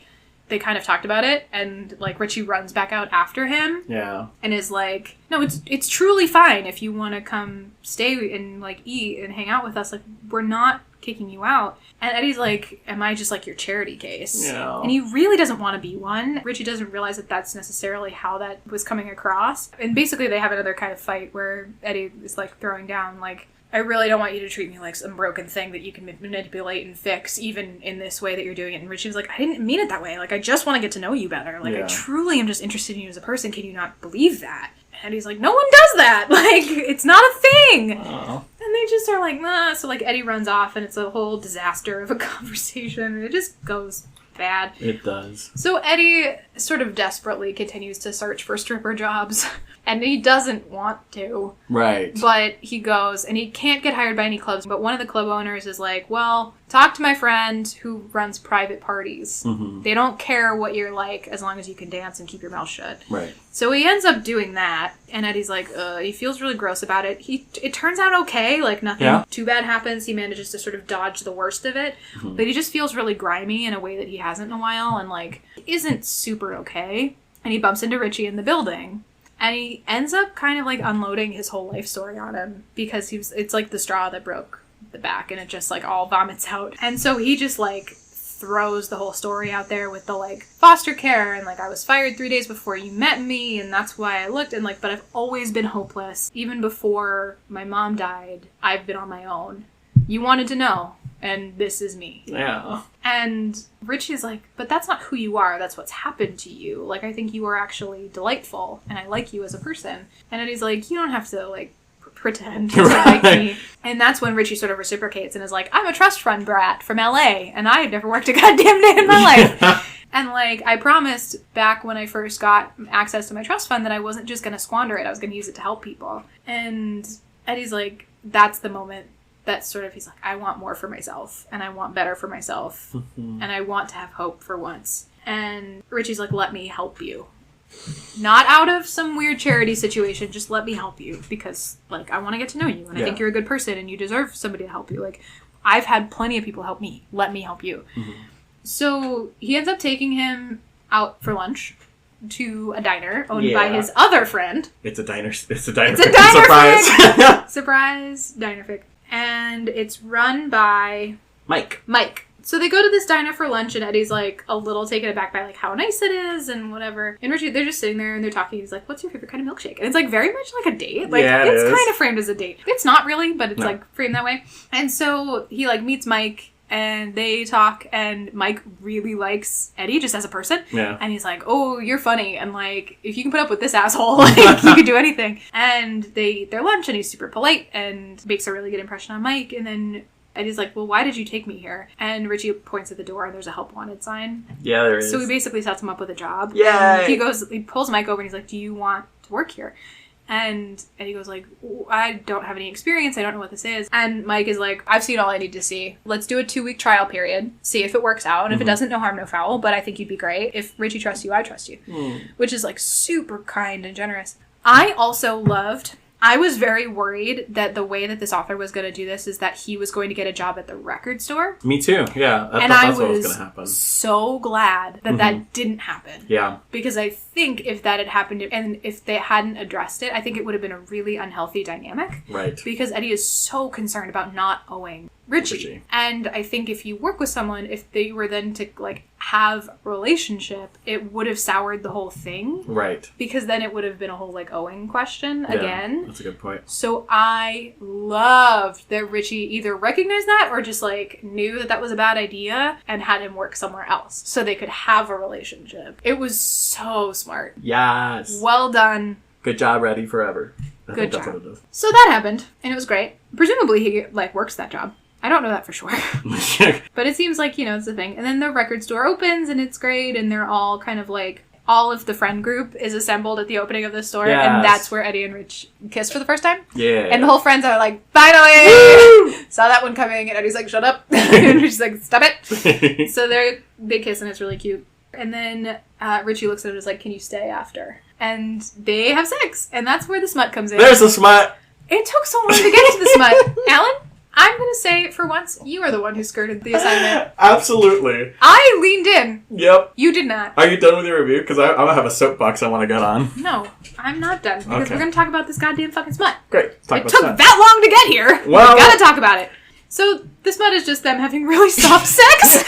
they kind of talked about it, and, like, Richie runs back out after him. Yeah. And is like, no, it's truly fine if you want to come stay and, like, eat and hang out with us. Like, we're not kicking you out. And Eddie's like, am I just, like, your charity case? Yeah. And he really doesn't want to be one. Richie doesn't realize that that's necessarily how that was coming across. And basically they have another kind of fight where Eddie is, like, throwing down, like, I really don't want you to treat me like some broken thing that you can manipulate and fix, even in this way that you're doing it. And Richie was like, I didn't mean it that way. Like, I just want to get to know you better. Like, I truly am just interested in you as a person. Can you not believe that? And he's like, no one does that. Like, it's not a thing. Oh. And they just are like, nah. So, like, Eddie runs off, and it's a whole disaster of a conversation. And it just goes bad. It does. So Eddie sort of desperately continues to search for stripper jobs. And he doesn't want to. Right. But he goes, and he can't get hired by any clubs. But one of the club owners is like, well, talk to my friend who runs private parties. Mm-hmm. They don't care what you're like as long as you can dance and keep your mouth shut. Right. So he ends up doing that. And Eddie's like, he feels really gross about it. It turns out okay. Like, nothing too bad happens. He manages to sort of dodge the worst of it. Mm-hmm. But he just feels really grimy in a way that he hasn't in a while. And, like, isn't super okay. And he bumps into Richie in the building. And he ends up kind of, like, unloading his whole life story on him because it's like the straw that broke the back, and it just, like, all vomits out. And so he just, like, throws the whole story out there with the, like, foster care and, like, I was fired 3 days before you met me, and that's why I looked, and, like, but I've always been hopeless. Even before my mom died, I've been on my own. You wanted to know, and this is me. Yeah. And Richie's like, but that's not who you are. That's what's happened to you. Like, I think you are actually delightful, and I like you as a person. And Eddie's like, you don't have to, like, pretend to like me. And that's when Richie sort of reciprocates and is like, I'm a trust fund brat from LA, and I've never worked a goddamn day in my life. And, like, I promised back when I first got access to my trust fund that I wasn't just going to squander it. I was going to use it to help people. And Eddie's like, that's the moment that sort of, he's like, I want more for myself, and I want better for myself, and I want to have hope for once. And Richie's like, let me help you. Not out of some weird charity situation, just let me help you, because, like, I want to get to know you, and I think you're a good person, and you deserve somebody to help you. Like, I've had plenty of people help me. Let me help you. Mm-hmm. So he ends up taking him out for lunch to a diner owned by his other friend. It's a diner. It's a diner. Surprise. Surprise diner fic. And it's run by Mike. So they go to this diner for lunch, and Eddie's, like, a little taken aback by, like, how nice it is and whatever. And Richie, they're just sitting there and they're talking. He's like, what's your favorite kind of milkshake? And it's, like, very much like a date. Like, it's kind of framed as a date. It's not really, but it's, like, framed that way. And so he, like, meets Mike, and they talk, and Mike really likes Eddie just as a person. Yeah. And he's like, oh, you're funny. And, like, if you can put up with this asshole, like, you can do anything. And they eat their lunch, and he's super polite and makes a really good impression on Mike. And then Eddie's like, well, why did you take me here? And Richie points at the door, and there's a help wanted sign. Yeah, there is. So he basically sets him up with a job. Yeah. He pulls Mike over, and he's like, do you want to work here? And Eddie goes like, I don't have any experience. I don't know what this is. And Mike is like, I've seen all I need to see. Let's do a 2-week trial period. See if it works out. And if it doesn't, no harm, no foul. But I think you'd be great. If Richie trusts you, I trust you. Which is, like, super kind and generous. I also loved... I was very worried that the way that this author was going to do this is that he was going to get a job at the record store. Me too, yeah. I thought that's what was going to happen. So glad that that didn't happen. Yeah. Because I think if that had happened, and if they hadn't addressed it, I think it would have been a really unhealthy dynamic. Right. Because Eddie is so concerned about not owing Richie. And I think if you work with someone, if they were then to, like, have a relationship, it would have soured the whole thing. Right. Because then it would have been a whole, like, owing question again. That's a good point. So I loved that Richie either recognized that or just, like, knew that that was a bad idea and had him work somewhere else so they could have a relationship. It was so smart. Yes. Well done. Good job, Ready Forever. I think job. That's what it is. So that happened, and it was great. Presumably he, like, works that job. I don't know that for sure. But it seems like, you know, it's a thing. And then the record store opens, and it's great, and they're all kind of, like, all of the friend group is assembled at the opening of the store, and that's where Eddie and Rich kiss for the first time. Yeah. And the whole friends are like, finally! Saw that one coming, and Eddie's like, shut up. And Richie's like, stop it. So they kiss, and it's really cute. And then Richie looks at him and is like, can you stay after? And they have sex, and that's where the smut comes in. There's the smut! It took so long to get to the smut. Alan? I'm going to say, for once, you are the one who skirted the assignment. Absolutely. I leaned in. Yep. You did not. Are you done with your review? Because I have a soapbox I want to get on. No, I'm not done. Because we're going to talk about this goddamn fucking smut. Great. It took that long to get here. Well, we gotta talk about it. So, the smut is just them having really soft sex.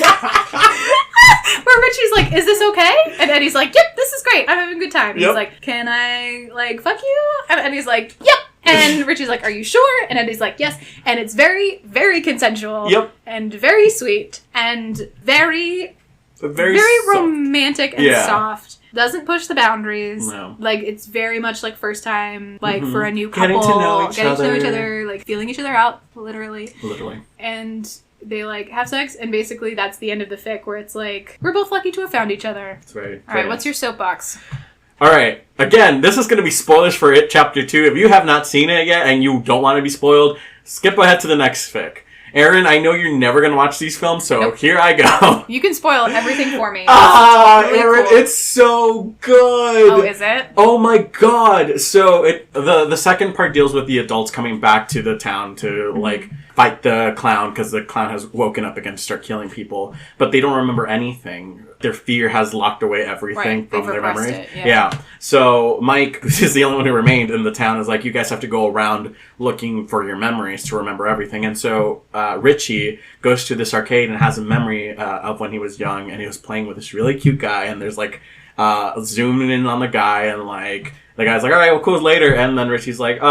Where Richie's like, is this okay? And Eddie's like, yep, this is great. I'm having a good time. He's like, can I, like, fuck you? And Eddie's like, yep. And Richie's like, are you sure? And Eddie's like, yes. And it's very, very consensual. Yep. And very sweet. And very romantic and soft. Doesn't push the boundaries. No. Like, it's very much like first time, like, for a new couple. Getting to know each other, like, feeling each other out, literally. And they, like, have sex, and basically that's the end of the fic, where it's like, we're both lucky to have found each other. That's right. Alright, what's your soapbox? Alright, again, this is going to be spoilers for It Chapter 2. If you have not seen it yet, and you don't want to be spoiled, skip ahead to the next fic. Aaron, I know you're never going to watch these films, so here I go. You can spoil everything for me. Really Aaron, cool. It's so good. Oh, is it? Oh my god. So the second part deals with the adults coming back to the town to, like, fight the clown, because the clown has woken up again to start killing people. But they don't remember anything. Their fear has locked away everything from their memories. Yeah. So Mike, who's the only one who remained in the town, is like, you guys have to go around looking for your memories to remember everything. And so Richie goes to this arcade and has a memory of when he was young, and he was playing with this really cute guy, and there's like zooming in on the guy, and like the guy's like, all right, well, cool, later. And then Richie's like,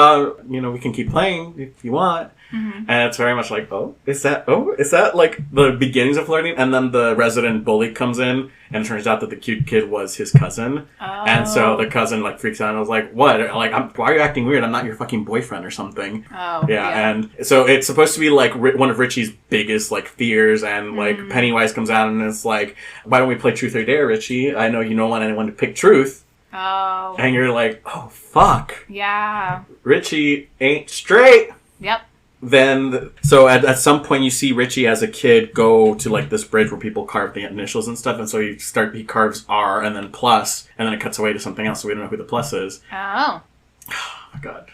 we can keep playing if you want. And it's very much like, is that like the beginnings of flirting? And then the resident bully comes in, and it turns out that the cute kid was his cousin. And so the cousin, like, freaks out and was like, what? Like, why are you acting weird? I'm not your fucking boyfriend or something. And so it's supposed to be like one of Richie's biggest, like, fears, and like Pennywise comes out and it's like, why don't we play Truth or Dare, Richie? I know you don't want anyone to pick truth. And you're like, oh, fuck. Yeah. Richie ain't straight. Yep. Then, so at some point you see Richie as a kid go to, like, this bridge where people carve the initials and stuff, and so he carves R and then plus, and then it cuts away to something else, so we don't know who the plus is. Oh. Oh my god.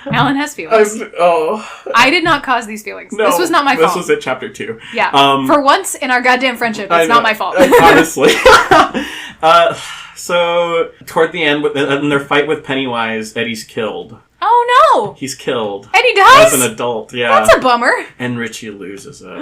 Alan has feelings. I did not cause these feelings. No, this was not my fault. This was at Chapter 2. Yeah. For once in our goddamn friendship, it's not my fault. Honestly. So, toward the end, in their fight with Pennywise, Eddie's killed. Oh no! He's killed. Eddie dies? As an adult, yeah. That's a bummer. And Richie loses it.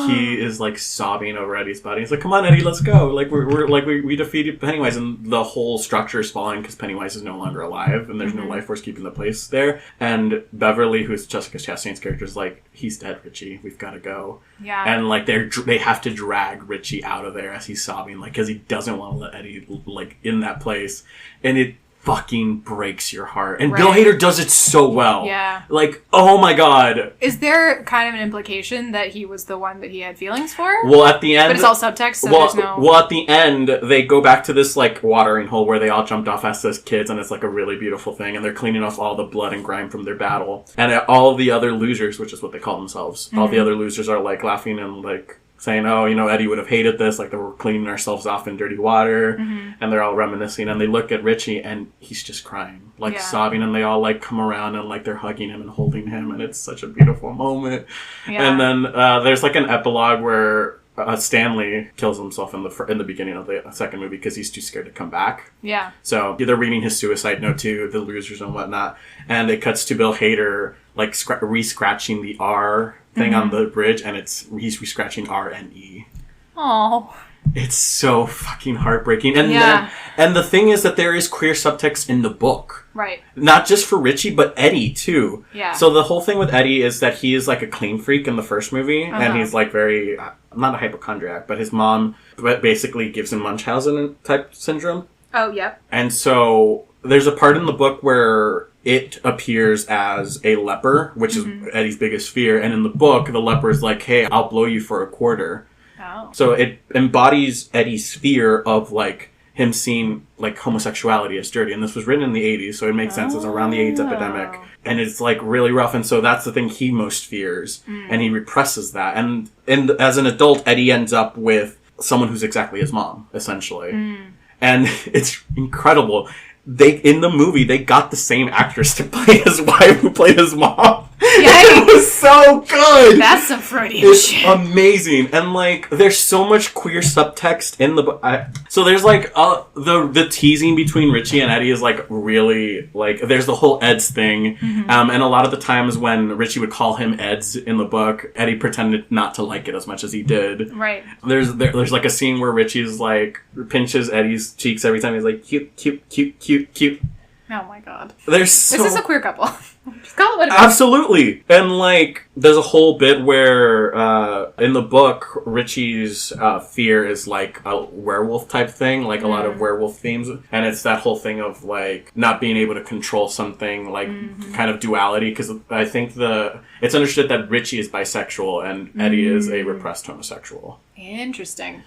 He is, like, sobbing over Eddie's body. He's like, come on, Eddie, let's go. Like, we defeated Pennywise, and the whole structure is falling because Pennywise is no longer alive, and there's no life force keeping the place there. And Beverly, who's Jessica Chastain's character, is like, he's dead, Richie. We've got to go. Yeah. And, like, they have to drag Richie out of there as he's sobbing, like, because he doesn't want to let Eddie, like, in that place. And it fucking breaks your heart. And Bill Hader does it so well. Yeah. Like, oh my god. Is there kind of an implication that he was the one that he had feelings for? Well, at the end... But it's all subtext, so there's no... Well, at the end, they go back to this, like, watering hole where they all jumped off as kids, and it's, like, a really beautiful thing, and they're cleaning off all the blood and grime from their battle. And all the other losers, which is what they call themselves, all the other losers are, like, laughing and, like, saying, oh, Eddie would have hated this, like, they were cleaning ourselves off in dirty water, and they're all reminiscing, and they look at Richie, and he's just crying, like, sobbing, and they all, like, come around, and, like, they're hugging him and holding him, and it's such a beautiful moment. Yeah. And then there's, like, an epilogue where Stanley kills himself in the beginning of the second movie because he's too scared to come back. Yeah. So they're reading his suicide note to the losers and whatnot, and it cuts to Bill Hader, like, re-scratching the R thing on the bridge, and he's re-scratching R and E. Oh. It's so fucking heartbreaking. And the thing is that there is queer subtext in the book. Right. Not just for Richie, but Eddie, too. Yeah. So the whole thing with Eddie is that he is, like, a clean freak in the first movie, and he's, like, very, not a hypochondriac, but his mom basically gives him Munchausen-type syndrome. Oh, yep. And so there's a part in the book where it appears as a leper, which is Eddie's biggest fear. And in the book, the leper is like, hey, I'll blow you for a quarter. Oh. So it embodies Eddie's fear of, like, him seeing, like, homosexuality as dirty. And this was written in the 80s, so it makes sense. It's around the AIDS epidemic. And it's, like, really rough. And so that's the thing he most fears. And he represses that. And as an adult, Eddie ends up with someone who's exactly his mom, essentially. And it's incredible. In the movie, they got the same actress to play his wife who played his mom. It was so good. That's some Freudian It's shit. amazing. And, like, there's so much queer subtext in the book. So there's, like, the teasing between Richie and Eddie is, like, really, like, there's the whole Eds thing. Mm-hmm. And a lot of the times when Richie would call him Eds in the book, Eddie pretended not to like it as much as he did. Right. There's like, a scene where Richie's, like, pinches Eddie's cheeks every time he's like, cute, cute, cute, cute, cute. Oh my god. This is a queer couple. Just call it what it is. Absolutely. And, like, there's a whole bit where, in the book, Richie's fear is, like, a werewolf type thing, like a lot of werewolf themes. And it's that whole thing of, like, not being able to control something, like, kind of duality. Because I think it's understood that Richie is bisexual and Eddie is a repressed homosexual. Interesting.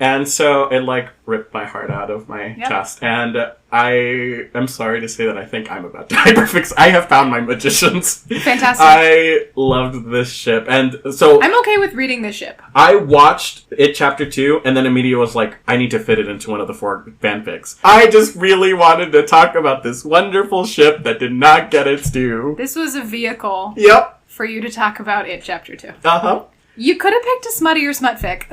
And so it, like, ripped my heart out of my chest. And I am sorry to say that I think I'm about to hyperfix. I have found my magicians. Fantastic. I loved this ship. And so I'm okay with reading this ship. I watched it chapter 2 and then immediately was like, I need to fit it into one of the 4 fanfics. I just really wanted to talk about this wonderful ship that did not get its due. This was a vehicle. Yep. For you to talk about it chapter 2. Uh-huh. You could have picked a smutty or smut fic.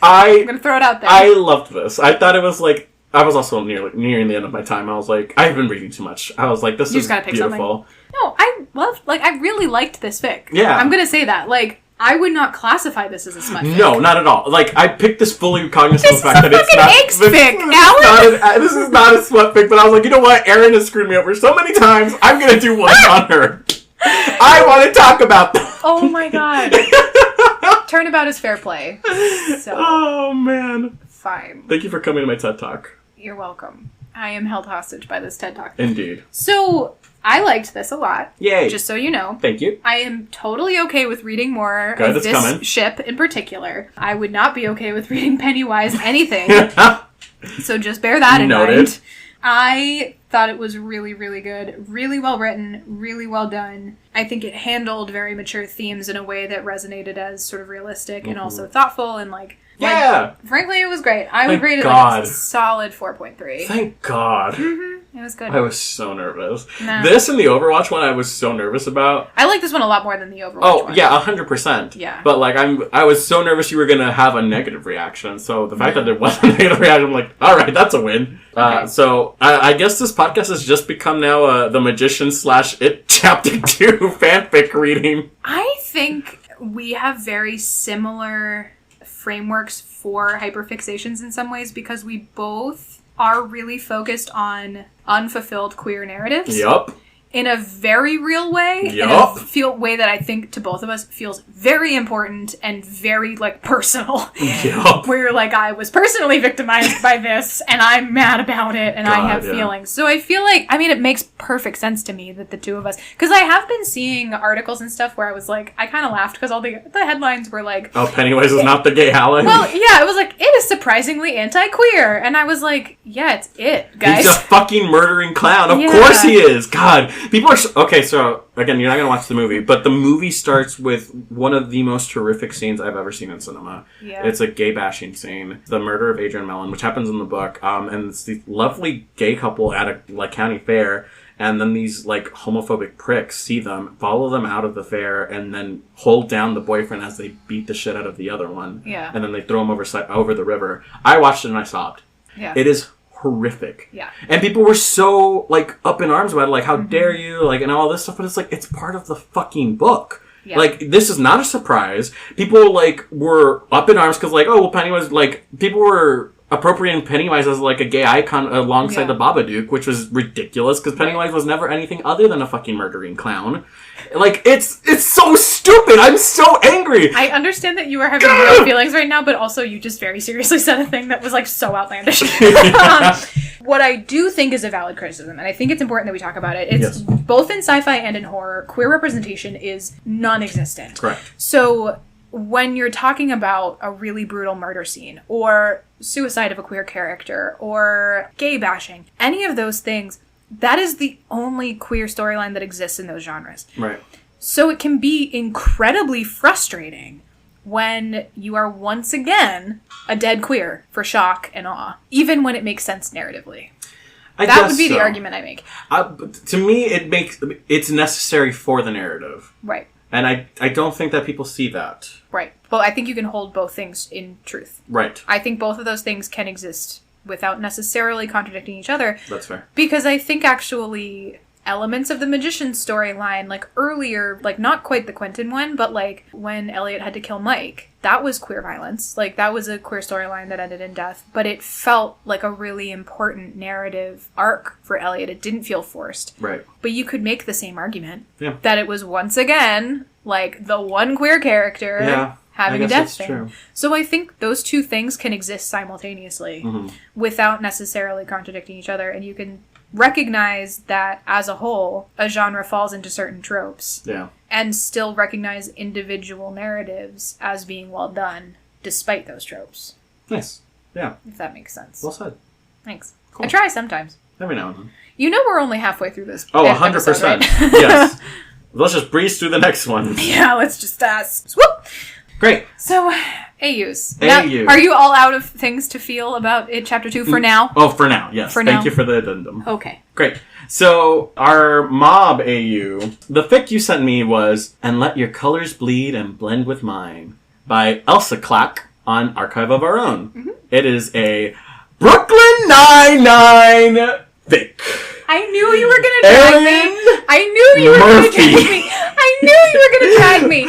I'm going to throw it out there. I loved this. I thought it was like, I was also nearing the end of my time. I was like, I've been reading too much. I was like, this is beautiful. Something. No, I really liked this fic. Yeah. I'm going to say that. Like, I would not classify this as a smut fic. No, not at all. Like, I picked this fully cognizant of the fact that it's not... This is not a smut fic, but I was like, you know what? Erin has screwed me over so many times. I'm going to do one on her. I want to talk about that. Oh my god. Turnabout is fair play. So. Oh, man. Fine. Thank you for coming to my TED Talk. You're welcome. I am held hostage by this TED Talk. Indeed. So, I liked this a lot. Yay. Just so you know. Thank you. I am totally okay with reading more of this ship in particular. I would not be okay with reading Pennywise anything. So just bear that in mind. I thought it was really, really good. Really well written. Really well done. I think it handled very mature themes in a way that resonated as sort of realistic and also thoughtful and like... Yeah! Frankly, it was great. I would rate it a solid 4.3. Thank God. Mm-hmm. It was good. I was so nervous. No. This and the Overwatch one I was so nervous about. I like this one a lot more than the Overwatch one. Oh, yeah, 100%. Yeah. But, like, I was so nervous you were going to have a negative reaction. So the fact that there was a negative reaction, I'm like, all right, that's a win. Okay. So I guess this podcast has just become now the Magician / It Chapter 2 fanfic reading. I think we have very similar frameworks for hyperfixations in some ways because we both are really focused on unfulfilled queer narratives. Yup. In a very real way. Yup. In a way that I think to both of us feels very important and very, like, personal. Yup. Where, like, I was personally victimized by this and I'm mad about it and I have feelings. So I feel like, I mean, it makes perfect sense to me that the two of us... Because I have been seeing articles and stuff where I was like, I kind of laughed because all the headlines were like... Oh, Pennywise is not the gay ally? Well, yeah, it was like, it is surprisingly anti-queer. And I was like, yeah, it's it, guys. He's a fucking murdering clown. Of course he is. God. People are... Okay, so, again, you're not going to watch the movie, but the movie starts with one of the most horrific scenes I've ever seen in cinema. Yeah. It's a gay bashing scene. The murder of Adrian Mellon, which happens in the book, and it's the lovely gay couple at a, like, county fair, and then these, like, homophobic pricks see them, follow them out of the fair, and then hold down the boyfriend as they beat the shit out of the other one. Yeah. And then they throw him over the river. I watched it and I sobbed. Yeah. It is horrific. Yeah. And people were so, like, up in arms about it, like, how dare you, like, and all this stuff, but it's like, it's part of the fucking book. Yeah. Like, this is not a surprise. People, like, were up in arms because, like, oh, well, Pennywise, like, people were appropriating Pennywise as, like, a gay icon alongside the Babadook, which was ridiculous because Pennywise was never anything other than a fucking murdering clown. Like, it's so stupid. I'm so angry. I understand that you are having real feelings right now, but also you just very seriously said a thing that was, like, so outlandish. What I do think is a valid criticism, and I think it's important that we talk about it, it's both in sci-fi and in horror, queer representation is non-existent. Correct. So when you're talking about a really brutal murder scene, or suicide of a queer character, or gay bashing, any of those things, that is the only queer storyline that exists in those genres. Right. So it can be incredibly frustrating when you are once again a dead queer for shock and awe, even when it makes sense narratively. That would be the argument I make. To me, it's necessary for the narrative. Right. And I don't think that people see that. Right. But I think you can hold both things in truth. Right. I think both of those things can exist without necessarily contradicting each other. That's fair. Because I think actually elements of the magician's storyline, like earlier, like not quite the Quentin one, but like when Elliot had to kill Mike, that was queer violence. Like that was a queer storyline that ended in death, but it felt like a really important narrative arc for Elliot. It didn't feel forced. Right. But you could make the same argument. Yeah. That it was once again like the one queer character having a death thing. True. So I think those two things can exist simultaneously without necessarily contradicting each other, and you can recognize that as a whole a genre falls into certain tropes and still recognize individual narratives as being well done despite those tropes. Nice. Yeah. If that makes sense. Well said. Thanks. Cool. I try sometimes. Every now and then. You know we're only halfway through this. Oh, 100%. Episode, right? Yes. Let's just breeze through the next one. Yeah, let's just swoop. Great. So, AUs. AU. Now, are you all out of things to feel about it, Chapter 2 for now? Oh, for now, yes. Thank you for the addendum. Okay. Great. So, our Mob AU, the fic you sent me was And Let Your Colors Bleed and Blend With Mine by Elsa Clack on Archive of Our Own. Mm-hmm. It is a Brooklyn Nine-Nine fic. I knew you were going to drag me. I knew you were going to drag me. I knew you were going to drag me.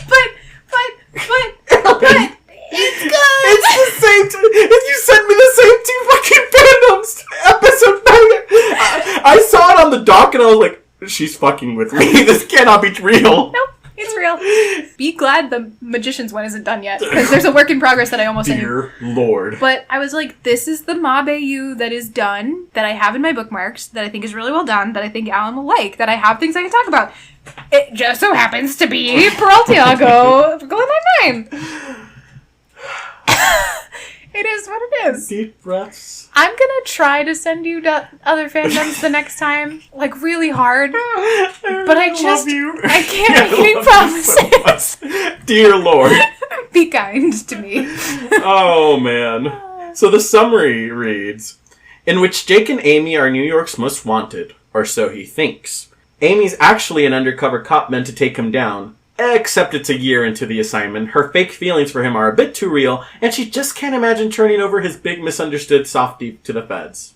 But it's good. It's the same. You sent me the same two fucking fandoms. Episode 9. I saw it on the doc and I was like, she's fucking with me. This cannot be real. Nope. It's real. Be glad the Magician's one isn't done yet, because there's a work in progress that I almost Dear Lord. But I was like, this is the Mob AU that is done, that I have in my bookmarks, that I think is really well done, that I think Alan will like, that I have things I can talk about. It just so happens to be Peraltiago Brooklyn Nine-Nine. It is what it is. Deep breaths. I'm gonna try to send you to other fandoms the next time, like really hard. But I can't make any promises. So Dear Lord. Be kind to me. Oh man. So the summary reads, in which Jake and Amy are New York's most wanted, or so he thinks. Amy's actually an undercover cop meant to take him down. Except it's a year into the assignment, her fake feelings for him are a bit too real, and she just can't imagine turning over his big misunderstood softie to the feds.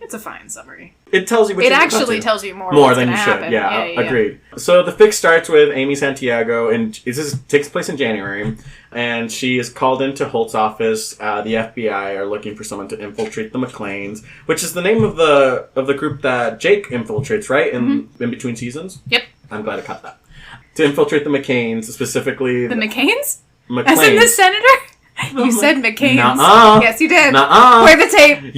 It's a fine summary. It tells you what it actually tells you more than you should. Yeah, agreed. So the fic starts with Amy Santiago, and this takes place in January, and she is called into Holt's office. The FBI are looking for someone to infiltrate the McLeans, which is the name of the group that Jake infiltrates, right? In between seasons. Yep. I'm glad I cut that. To infiltrate the McCains, specifically... The McCains? McLeans. As in the senator? You said McCains. Nuh-uh. Yes, you did. Nuh-uh. Play the tape.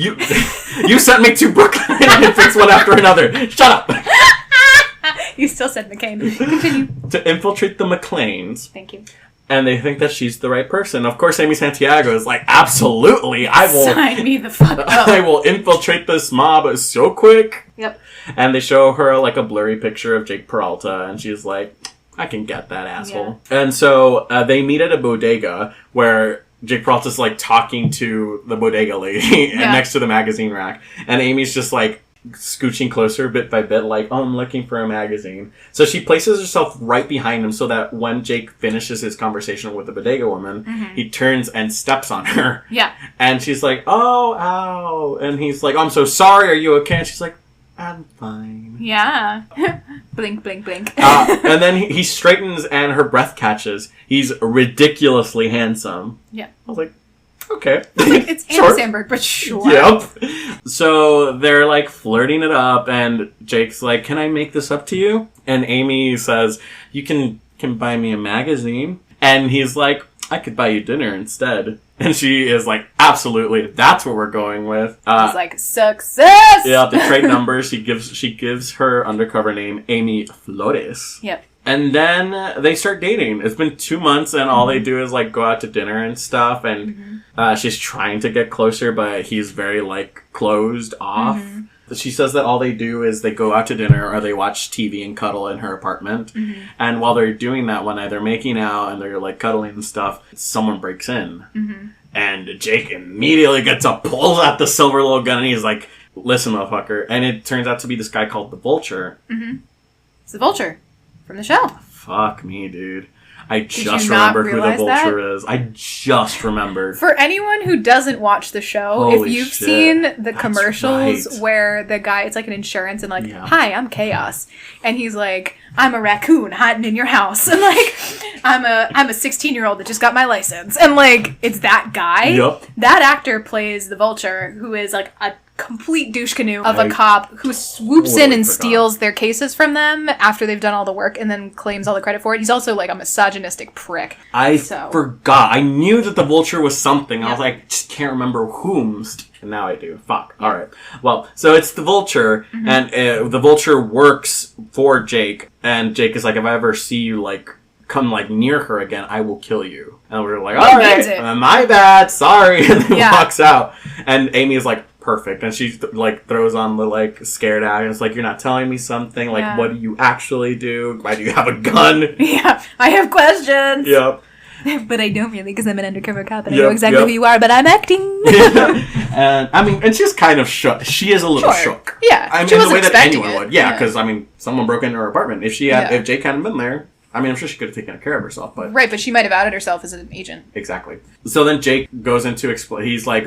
You sent me to Brooklyn and fix one after another. Shut up. You still said McCain. Continue. To infiltrate the McLeans. Thank you. And they think that she's the right person. Of course, Amy Santiago is like, absolutely, I will... Sign me the fuck up. I will infiltrate this mob so quick. Yep. And they show her like a blurry picture of Jake Peralta, and she's like, I can get that asshole. Yeah. And so they meet at a bodega where Jake Peralta's like talking to the bodega lady and next to the magazine rack. And Amy's just like scooching closer bit by bit, like, oh, I'm looking for a magazine. So she places herself right behind him so that when Jake finishes his conversation with the bodega woman, he turns and steps on her. Yeah. And she's like, oh, ow. And he's like, oh, I'm so sorry. Are you okay? And she's like, I'm fine. Yeah. Blink, blink, blink. And then he straightens and her breath catches. He's ridiculously handsome. Yeah. I was like, okay. It's Andy Samberg, but sure. Yep. So they're like flirting it up, and Jake's like, can I make this up to you? And Amy says, you can buy me a magazine. And he's like, I could buy you dinner instead. And she is like, absolutely, that's what we're going with. He's like, success! Yeah, the trade numbers. She gives her undercover name, Amy Flores. Yep. And then they start dating. It's been 2 months, and all they do is like go out to dinner and stuff. And she's trying to get closer, but he's very like closed off. She says that all they do is they go out to dinner or they watch TV and cuddle in her apartment. And while they're doing that one night, they're making out and they're like cuddling and stuff. Someone breaks in. And Jake immediately gets up, pulls out the silver little gun, and he's like, listen, motherfucker. And it turns out to be this guy called the Vulture. Mm-hmm. It's the Vulture from the show. Fuck me, dude. I Did just you not remember who the realize that? Vulture is. I just remembered. For anyone who doesn't watch the show, Holy if you've shit. seen the That's commercials right. where the guy, it's like an insurance and like, Yeah. hi, I'm Chaos. And he's like, I'm a raccoon hiding in your house. And like, I'm a 16-year-old that just got my license. And like, it's that guy. Yup. That actor plays the Vulture, who is like a complete douche canoe of a cop who swoops in and steals their cases from them after they've done all the work and then claims all the credit for it. He's also like a misogynistic prick. I forgot. I knew that the Vulture was something. Yep. I was like, just can't remember whomst. And now I do. Fuck. All right. Well, so it's the Vulture, and the Vulture works for Jake, and Jake is like, if I ever see you, like, come, like, near her again, I will kill you. And we're like, all right, my bad, sorry. And then walks out. And Amy is like, perfect. And she, like, throws on the, like, scared eye, and it's like, you're not telling me something. Like, what do you actually do? Why do you have a gun? Yeah, I have questions. Yep. But I don't really, because I'm an undercover cop and I know exactly who you are, but I'm acting. And I mean, and she's kind of shook. She is a little shook. Yeah, I mean, she in the wasn't way that expecting anyone it. would. Yeah, because I mean, someone broke into her apartment. If she had, Yeah. if Jake hadn't been there, I mean, I'm sure she could have taken care of herself. But Right, but she might have outed herself as an agent. exactly. So then Jake goes into explain. He's like,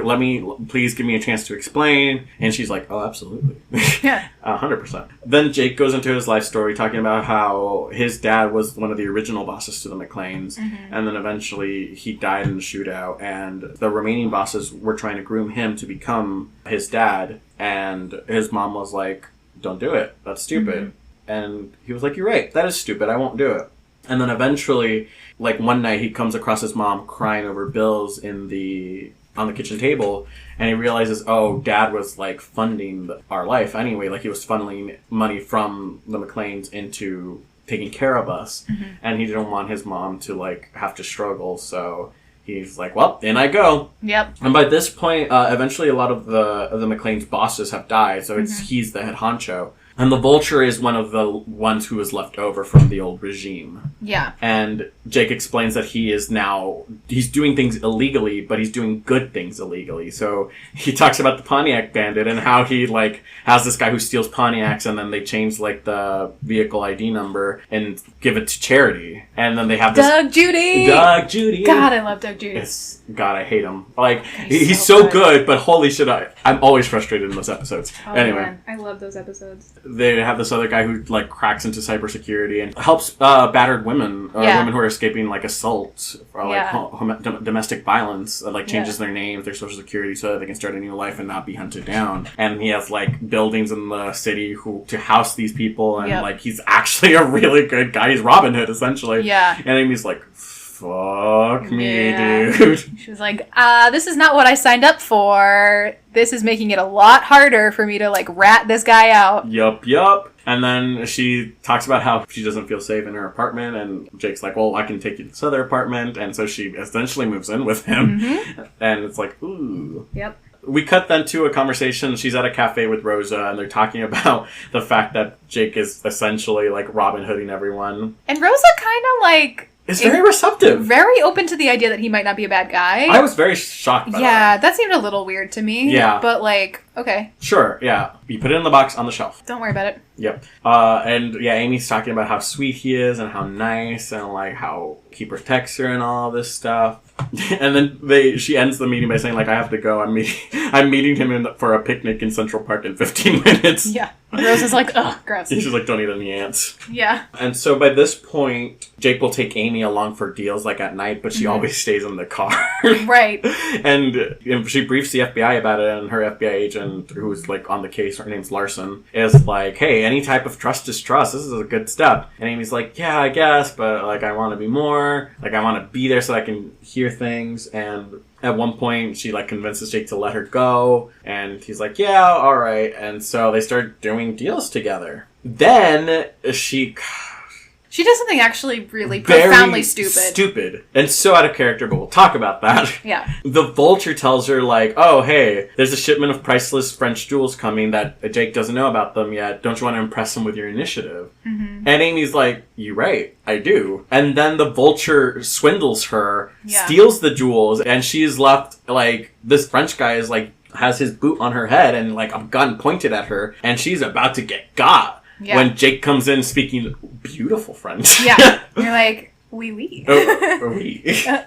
please give me a chance to explain. And she's like, oh, absolutely. Yeah. 100%. Then Jake goes into his life story talking about how his dad was one of the original bosses to the McClanes. And then eventually he died in the shootout. And the remaining bosses were trying to groom him to become his dad. And his mom was like, don't do it. That's stupid. And he was like, you're right. That is stupid. I won't do it. And then eventually, like one night, he comes across his mom crying over bills on the kitchen table, and he realizes, oh, Dad was like funding our life anyway. Like he was funneling money from the McClanes into taking care of us, and he didn't want his mom to like have to struggle. So he's like, well, in I go. Yep. And by this point, eventually, a lot of the McClanes' bosses have died, so he's the head honcho. And the Vulture is one of the ones who was left over from the old regime. Yeah. And Jake explains that he's doing things illegally, but he's doing good things illegally. So he talks about the Pontiac Bandit and how he, like, has this guy who steals Pontiacs, and then they change, like, the vehicle ID number and give it to charity. And then they have this... Doug Judy! God, I love Doug Judy. God, I hate him. Like, he's so good, but holy shit, I'm always frustrated in those episodes. Oh, anyway. Man. I love those episodes. They have this other guy who, like, cracks into cybersecurity and helps battered women, women who are escaping, like, assault or, like, domestic violence, like, changes their names, their social security, so that they can start a new life and not be hunted down. And he has, like, buildings in the city to house these people, and, like, he's actually a really good guy. He's Robin Hood, essentially. Yeah. And Amy's like, fuck me, dude. She was like, this is not what I signed up for. This is making it a lot harder for me to, like, rat this guy out. Yup. And then she talks about how she doesn't feel safe in her apartment, and Jake's like, well, I can take you to this other apartment. And so she essentially moves in with him. And it's like, ooh. Yep. We cut then to a conversation. She's at a cafe with Rosa, and they're talking about the fact that Jake is essentially, like, Robin Hooding everyone. And Rosa kind of, like... is very receptive. Very open to the idea that he might not be a bad guy. I was very shocked by that. Yeah, that seemed a little weird to me. Yeah. But, like, okay. Sure, yeah. You put it in the box on the shelf. Don't worry about it. Yep. And, yeah, Amy's talking about how sweet he is and how nice and, like, how he protects her and all this stuff. And then she ends the meeting by saying, like, I have to go. I'm meeting him for a picnic in Central Park in 15 minutes. Yeah. Rosa's like, ugh, gross. And she's like, don't eat any ants. Yeah. And so by this point, Jake will take Amy along for deals, like, at night, but she always stays in the car. Right. And she briefs the FBI about it, and her FBI agent, who's, like, on the case, her name's Larson, is like, hey, any type of trust is trust. This is a good step. And Amy's like, yeah, I guess, but, like, I want to be more. Like, I want to be there so I can hear things. And at one point, she, like, convinces Jake to let her go. And he's like, yeah, all right. And so they start doing deals together. Then she She does something actually really very profoundly stupid. Stupid. And so out of character, but we'll talk about that. Yeah. The Vulture tells her, like, oh, hey, there's a shipment of priceless French jewels coming that Jake doesn't know about them yet. Don't you want to impress him with your initiative? Mm-hmm. And Amy's like, you're right, I do. And then the Vulture swindles her, steals the jewels, and she's left, like, this French guy is, like, has his boot on her head and, like, a gun pointed at her, and she's about to get got. Yeah. When Jake comes in speaking beautiful French. Yeah. You're like, oui, oui. Oui.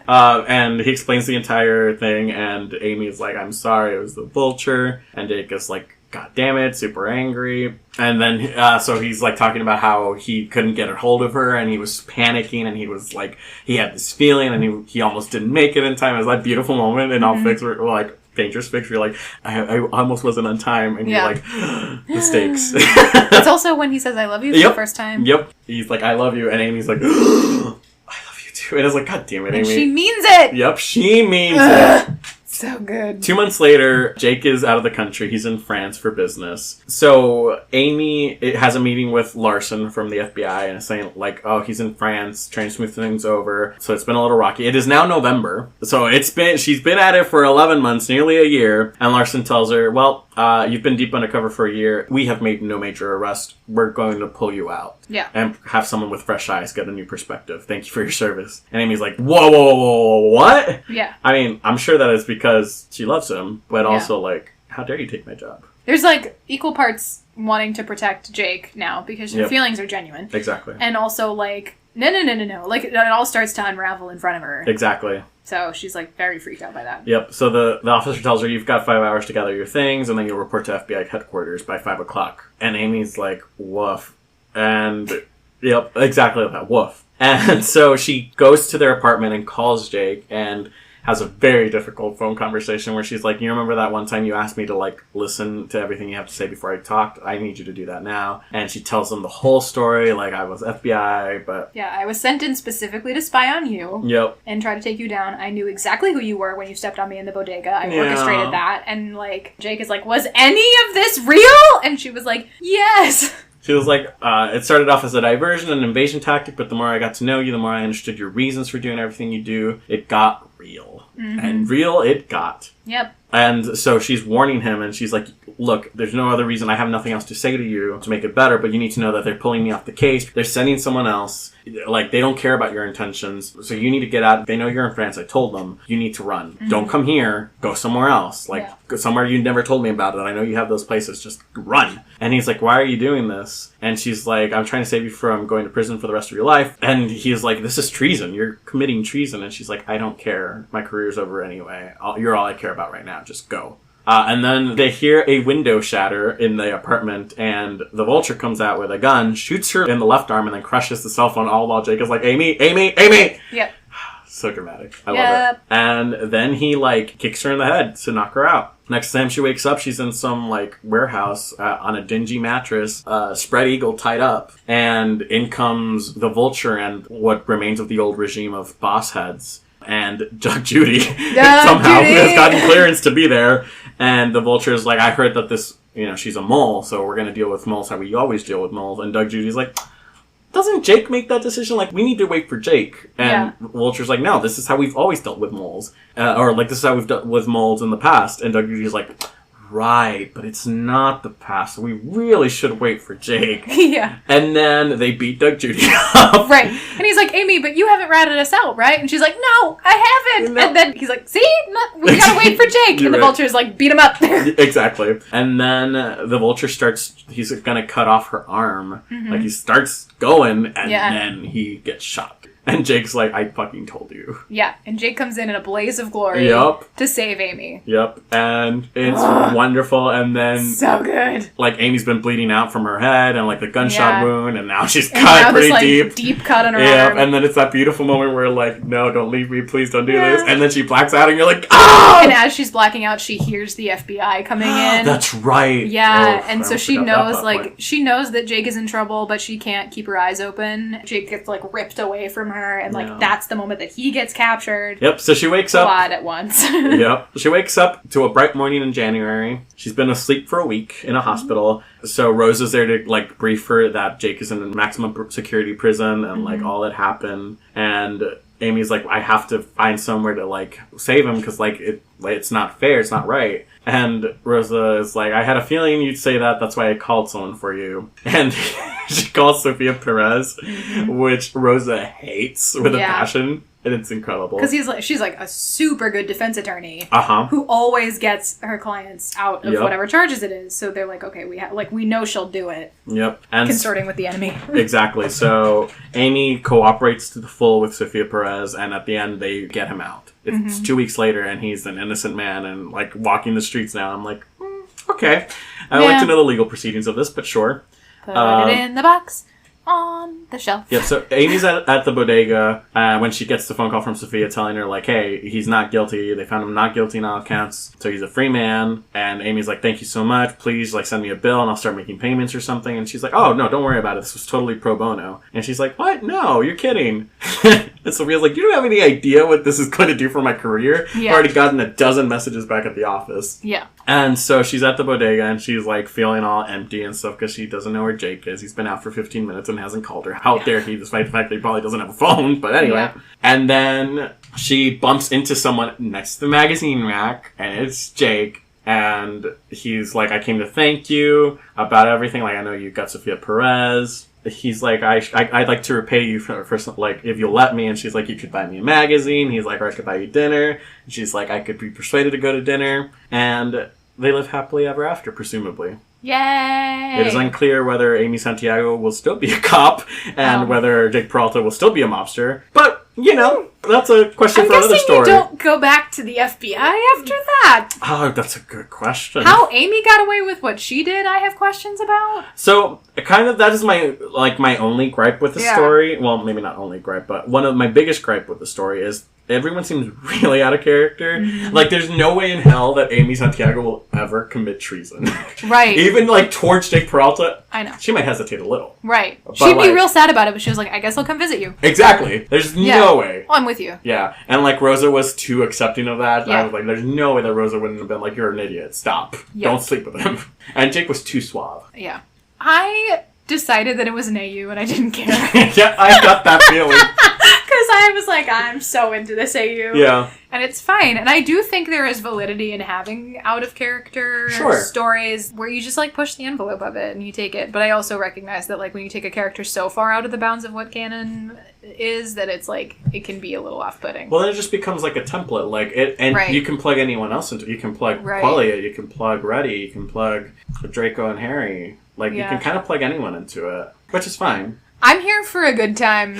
And he explains the entire thing, and Amy's like, I'm sorry, it was the Vulture. And Jake is like, God damn it, super angry. And then, so he's like talking about how he couldn't get a hold of her, and he was panicking, and he was like, he had this feeling, and he almost didn't make it in time. It was that beautiful moment in All Fix where, like, Dangerous Fix, where you're like, I almost wasn't on time, and you're like, the stakes. It's also when he says, I love you for the first time. Yep. He's like, I love you, and Amy's like, I love you too. And it's like, God damn it, Amy. And she means it! Yep, she means it. So good. 2 months later, Jake is out of the country. He's in France for business. So Amy has a meeting with Larson from the FBI and is saying, like, oh, he's in France, trying to smooth things over. So it's been a little rocky. It is now November. So she's been at it for 11 months, nearly a year. And Larson tells her, well, you've been deep undercover for a year. We have made no major arrest. We're going to pull you out. Yeah. And have someone with fresh eyes get a new perspective. Thank you for your service. And Amy's like, whoa, what? Yeah. I mean, I'm sure that is because she loves him, but also, like, how dare you take my job? There's, like, equal parts wanting to protect Jake now because her feelings are genuine. Exactly. And also, like, no. Like, it all starts to unravel in front of her. Exactly. So she's, like, very freaked out by that. Yep. So the officer tells her, you've got 5 hours to gather your things, and then you'll report to FBI headquarters by 5 o'clock. And Amy's like, woof. And, yep, exactly like that. Woof. And so she goes to their apartment and calls Jake and has a very difficult phone conversation where she's like, you remember that one time you asked me to, like, listen to everything you have to say before I talked? I need you to do that now. And she tells him the whole story, like, I was FBI, but... Yeah, I was sent in specifically to spy on you. Yep. And try to take you down. I knew exactly who you were when you stepped on me in the bodega. I orchestrated that. And, like, Jake is like, was any of this real? And she was like, yes! She was like, it started off as a diversion, an invasion tactic, but the more I got to know you, the more I understood your reasons for doing everything you do. It got real. Mm-hmm. And real it got. Yep. And so she's warning him, and she's like, look, there's no other reason. I have nothing else to say to you to make it better, but you need to know that they're pulling me off the case. They're sending someone else. Like, they don't care about your intentions. So you need to get out. They know you're in France. I told them. You need to run. Mm-hmm. Don't come here. Go somewhere else. Like, go somewhere you never told me about it. I know you have those places. Just run. And he's like, why are you doing this? And she's like, I'm trying to save you from going to prison for the rest of your life. And he's like, this is treason. You're committing treason. And she's like, I don't care. My career's over anyway. You're all I care about right now. Just go. And then they hear a window shatter in the apartment, and the Vulture comes out with a gun, shoots her in the left arm, and then crushes the cell phone, all while Jake is like, Amy! Yep. So dramatic. I love it. And then he, like, kicks her in the head to knock her out. Next time she wakes up, she's in some, like, warehouse on a dingy mattress, spread eagle tied up. And in comes the Vulture and what remains of the old regime of boss heads. And Doug Judy somehow has gotten clearance to be there. And the Vulture is like, I heard that this, she's a mole, so we're going to deal with moles how we always deal with moles. And Doug Judy's like, doesn't Jake make that decision? Like, we need to wait for Jake. And Vulture's like, no, this is how we've always dealt with moles. Or, like, this is how we've dealt with moles in the past. And Doug Judy's like, right, but it's not the past, so we really should wait for Jake. Yeah. And then they beat Doug Judy up. Right. And he's like, Amy, but you haven't ratted us out, right? And she's like, no, I haven't. No. And then he's like, see? No, we gotta wait for Jake. And the Vulture's like, beat him up. Exactly. And then the Vulture he's gonna cut off her arm. Mm-hmm. Like, he starts going, and then he gets shot. And Jake's like, I fucking told you. Yeah, and Jake comes in a blaze of glory to save Amy. Yep, and it's wonderful, and then... So good. Like, Amy's been bleeding out from her head, and, like, the gunshot wound, and now she's cut pretty deep. Deep cut on her arm. And then it's that beautiful moment where, like, no, don't leave me, please don't do this. And then she blacks out, and you're like, ah! And as she's blacking out, she hears the FBI coming in. That's right. Yeah, and so she knows, she knows that Jake is in trouble, but she can't keep her eyes open. Jake gets, like, ripped away from her. And, like, that's the moment that he gets captured. Yep, so she wakes up... A lot at once. Yep. She wakes up to a bright morning in January. She's been asleep for a week in a hospital. So Rose is there to, like, brief her that Jake is in a maximum security prison and, like, all that happened. And Amy's like, I have to find somewhere to, like, save him because, like, it's not fair. It's not right. And Rosa is like, I had a feeling you'd say that. That's why I called someone for you. And she calls Sophia Perez, which Rosa hates with a passion. And it's incredible. Because she's like a super good defense attorney who always gets her clients out of whatever charges it is. So they're like, okay, we know she'll do it. Yep. And consorting with the enemy. Exactly. So Amy cooperates to the full with Sophia Perez, and at the end they get him out. It's 2 weeks later, and he's an innocent man and, like, walking the streets now. I'm like, okay. I'd like to know the legal proceedings of this, but sure. Put it in the box. On the shelf. Yep, so Amy's at the bodega when she gets the phone call from Sophia telling her, like, hey, he's not guilty. They found him not guilty on all counts, so he's a free man. And Amy's like, thank you so much. Please, like, send me a bill and I'll start making payments or something. And she's like, oh, no, don't worry about it. This was totally pro bono. And she's like, what? No, you're kidding. And Sophia's like, you don't have any idea what this is going to do for my career? Yeah. I've already gotten a dozen messages back at the office. Yeah. And so she's at the bodega and she's, like, feeling all empty and stuff because she doesn't know where Jake is. He's been out for 15 minutes and hasn't called her. How dare he, despite the fact that he probably doesn't have a phone. But anyway. Yeah. And then she bumps into someone next to the magazine rack, and it's Jake. And he's like, I came to thank you about everything. Like, I know you got Sophia Perez. He's like, I'd like to repay you for like, if you'll let me. And she's like, you could buy me a magazine. He's like, or I could buy you dinner. And she's like, I could be persuaded to go to dinner. And they live happily ever after, presumably. Yay! It is unclear whether Amy Santiago will still be a cop and whether Jake Peralta will still be a mobster. But, you know, that's a question for another story. I'm guessing you don't go back to the FBI after that. Oh, that's a good question. How Amy got away with what she did, I have questions about. So, kind of, that is my only gripe with the story. Well, maybe not only gripe, but one of my biggest gripe with the story is everyone seems really out of character. Mm-hmm. Like, there's no way in hell that Amy Santiago will ever commit treason. Right. Even, like, towards Jake Peralta. I know. She might hesitate a little. Right. She'd be real sad about it, but she was like, I guess I'll come visit you. Exactly. There's no way. Oh, I'm with you. Yeah. And, like, Rosa was too accepting of that. Yeah. I was like, there's no way that Rosa wouldn't have been like, you're an idiot. Stop. Yeah. Don't sleep with him. And Jake was too suave. Yeah. I decided that it was an AU and I didn't care. Yeah, I got that feeling. Because I was like, I'm so into this AU. Yeah. And it's fine. And I do think there is validity in having out-of-character stories where you just, like, push the envelope of it and you take it. But I also recognize that, like, when you take a character so far out of the bounds of what canon is, that it's, like, it can be a little off-putting. Well, then it just becomes, like, a template. Like, you can plug anyone else into it. You can plug Quelia, you can plug Reddy, you can plug Draco and Harry. Like, you can kind of plug anyone into it, which is fine. I'm here for a good time.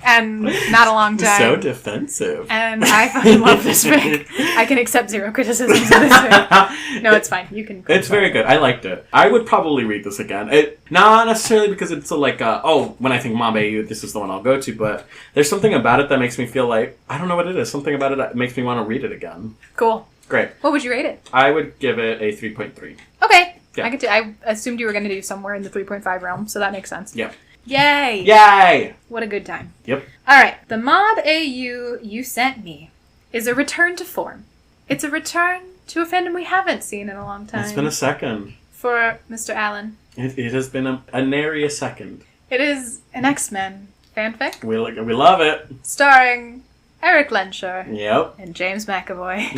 And not a long time. So defensive. And I fucking love this fic. I can accept zero criticisms of this fic. No, it's fine. You can. It's very good. I liked it. I would probably read this again. Not necessarily because it's like, when I think Mob AU, this is the one I'll go to, but there's something about it that makes me feel like, I don't know what it is. Something about it that makes me want to read it again. Cool. Great. What would you rate it? I would give it a 3.3. Okay. Yeah. I assumed you were going to do somewhere in the 3.5 realm, so that makes sense. Yeah. Yay! Yay! What a good time. Yep. Alright, the Mob AU you sent me is a return to form. It's a return to a fandom we haven't seen in a long time. It's been a second. For Mr. Allen. It has been a nary a second. It is an X-Men fanfic. We love it. Starring Eric Lensher. Yep. And James McAvoy.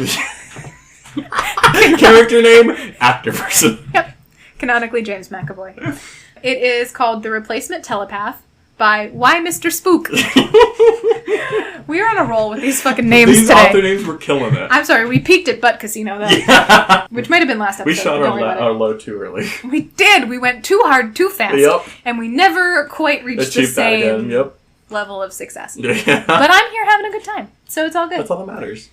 Character name, actor person. Yep. Canonically James McAvoy. It is called The Replacement Telepath by Why Mr. Spook. We are on a roll with these fucking names today. These author names were killing it. I'm sorry, we peaked at Butt Casino, though. Yeah. Which might have been last episode. We shot our low too early. We did. We went too hard, too fast. Yep. And we never quite reached the same level of success. Yeah. But I'm here having a good time, so it's all good. That's all that matters.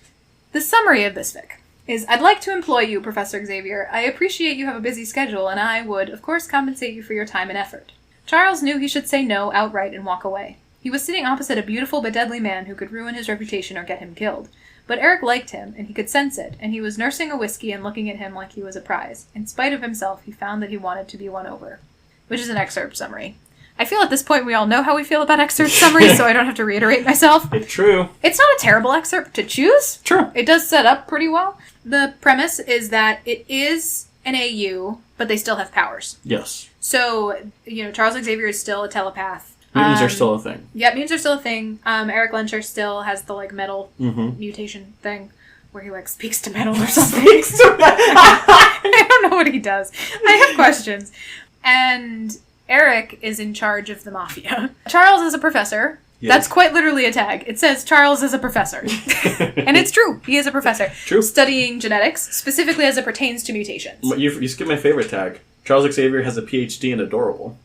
The summary of this fic is, I'd like to employ you, Professor Xavier. I appreciate you have a busy schedule, and I would, of course, compensate you for your time and effort. Charles knew he should say no outright and walk away. He was sitting opposite a beautiful but deadly man who could ruin his reputation or get him killed. But Eric liked him, and he could sense it, and he was nursing a whiskey and looking at him like he was a prize. In spite of himself, he found that he wanted to be won over. Which is an excerpt summary. I feel at this point we all know how we feel about excerpt summaries, so I don't have to reiterate myself. It's true. It's not a terrible excerpt to choose. True. It does set up pretty well. The premise is that it is an AU, but they still have powers. Yes. So, Charles Xavier is still a telepath. Mutants are still a thing. Yeah, mutants are still a thing. Eric Lensher still has the, metal mutation thing where he, speaks to metal or something. I don't know what he does. I have questions. And Eric is in charge of the Mafia. Charles is a professor. Yes. That's quite literally a tag. It says Charles is a professor. And it's true. He is a professor. True. Studying genetics, specifically as it pertains to mutations. You skipped my favorite tag. Charles Xavier has a PhD in adorable.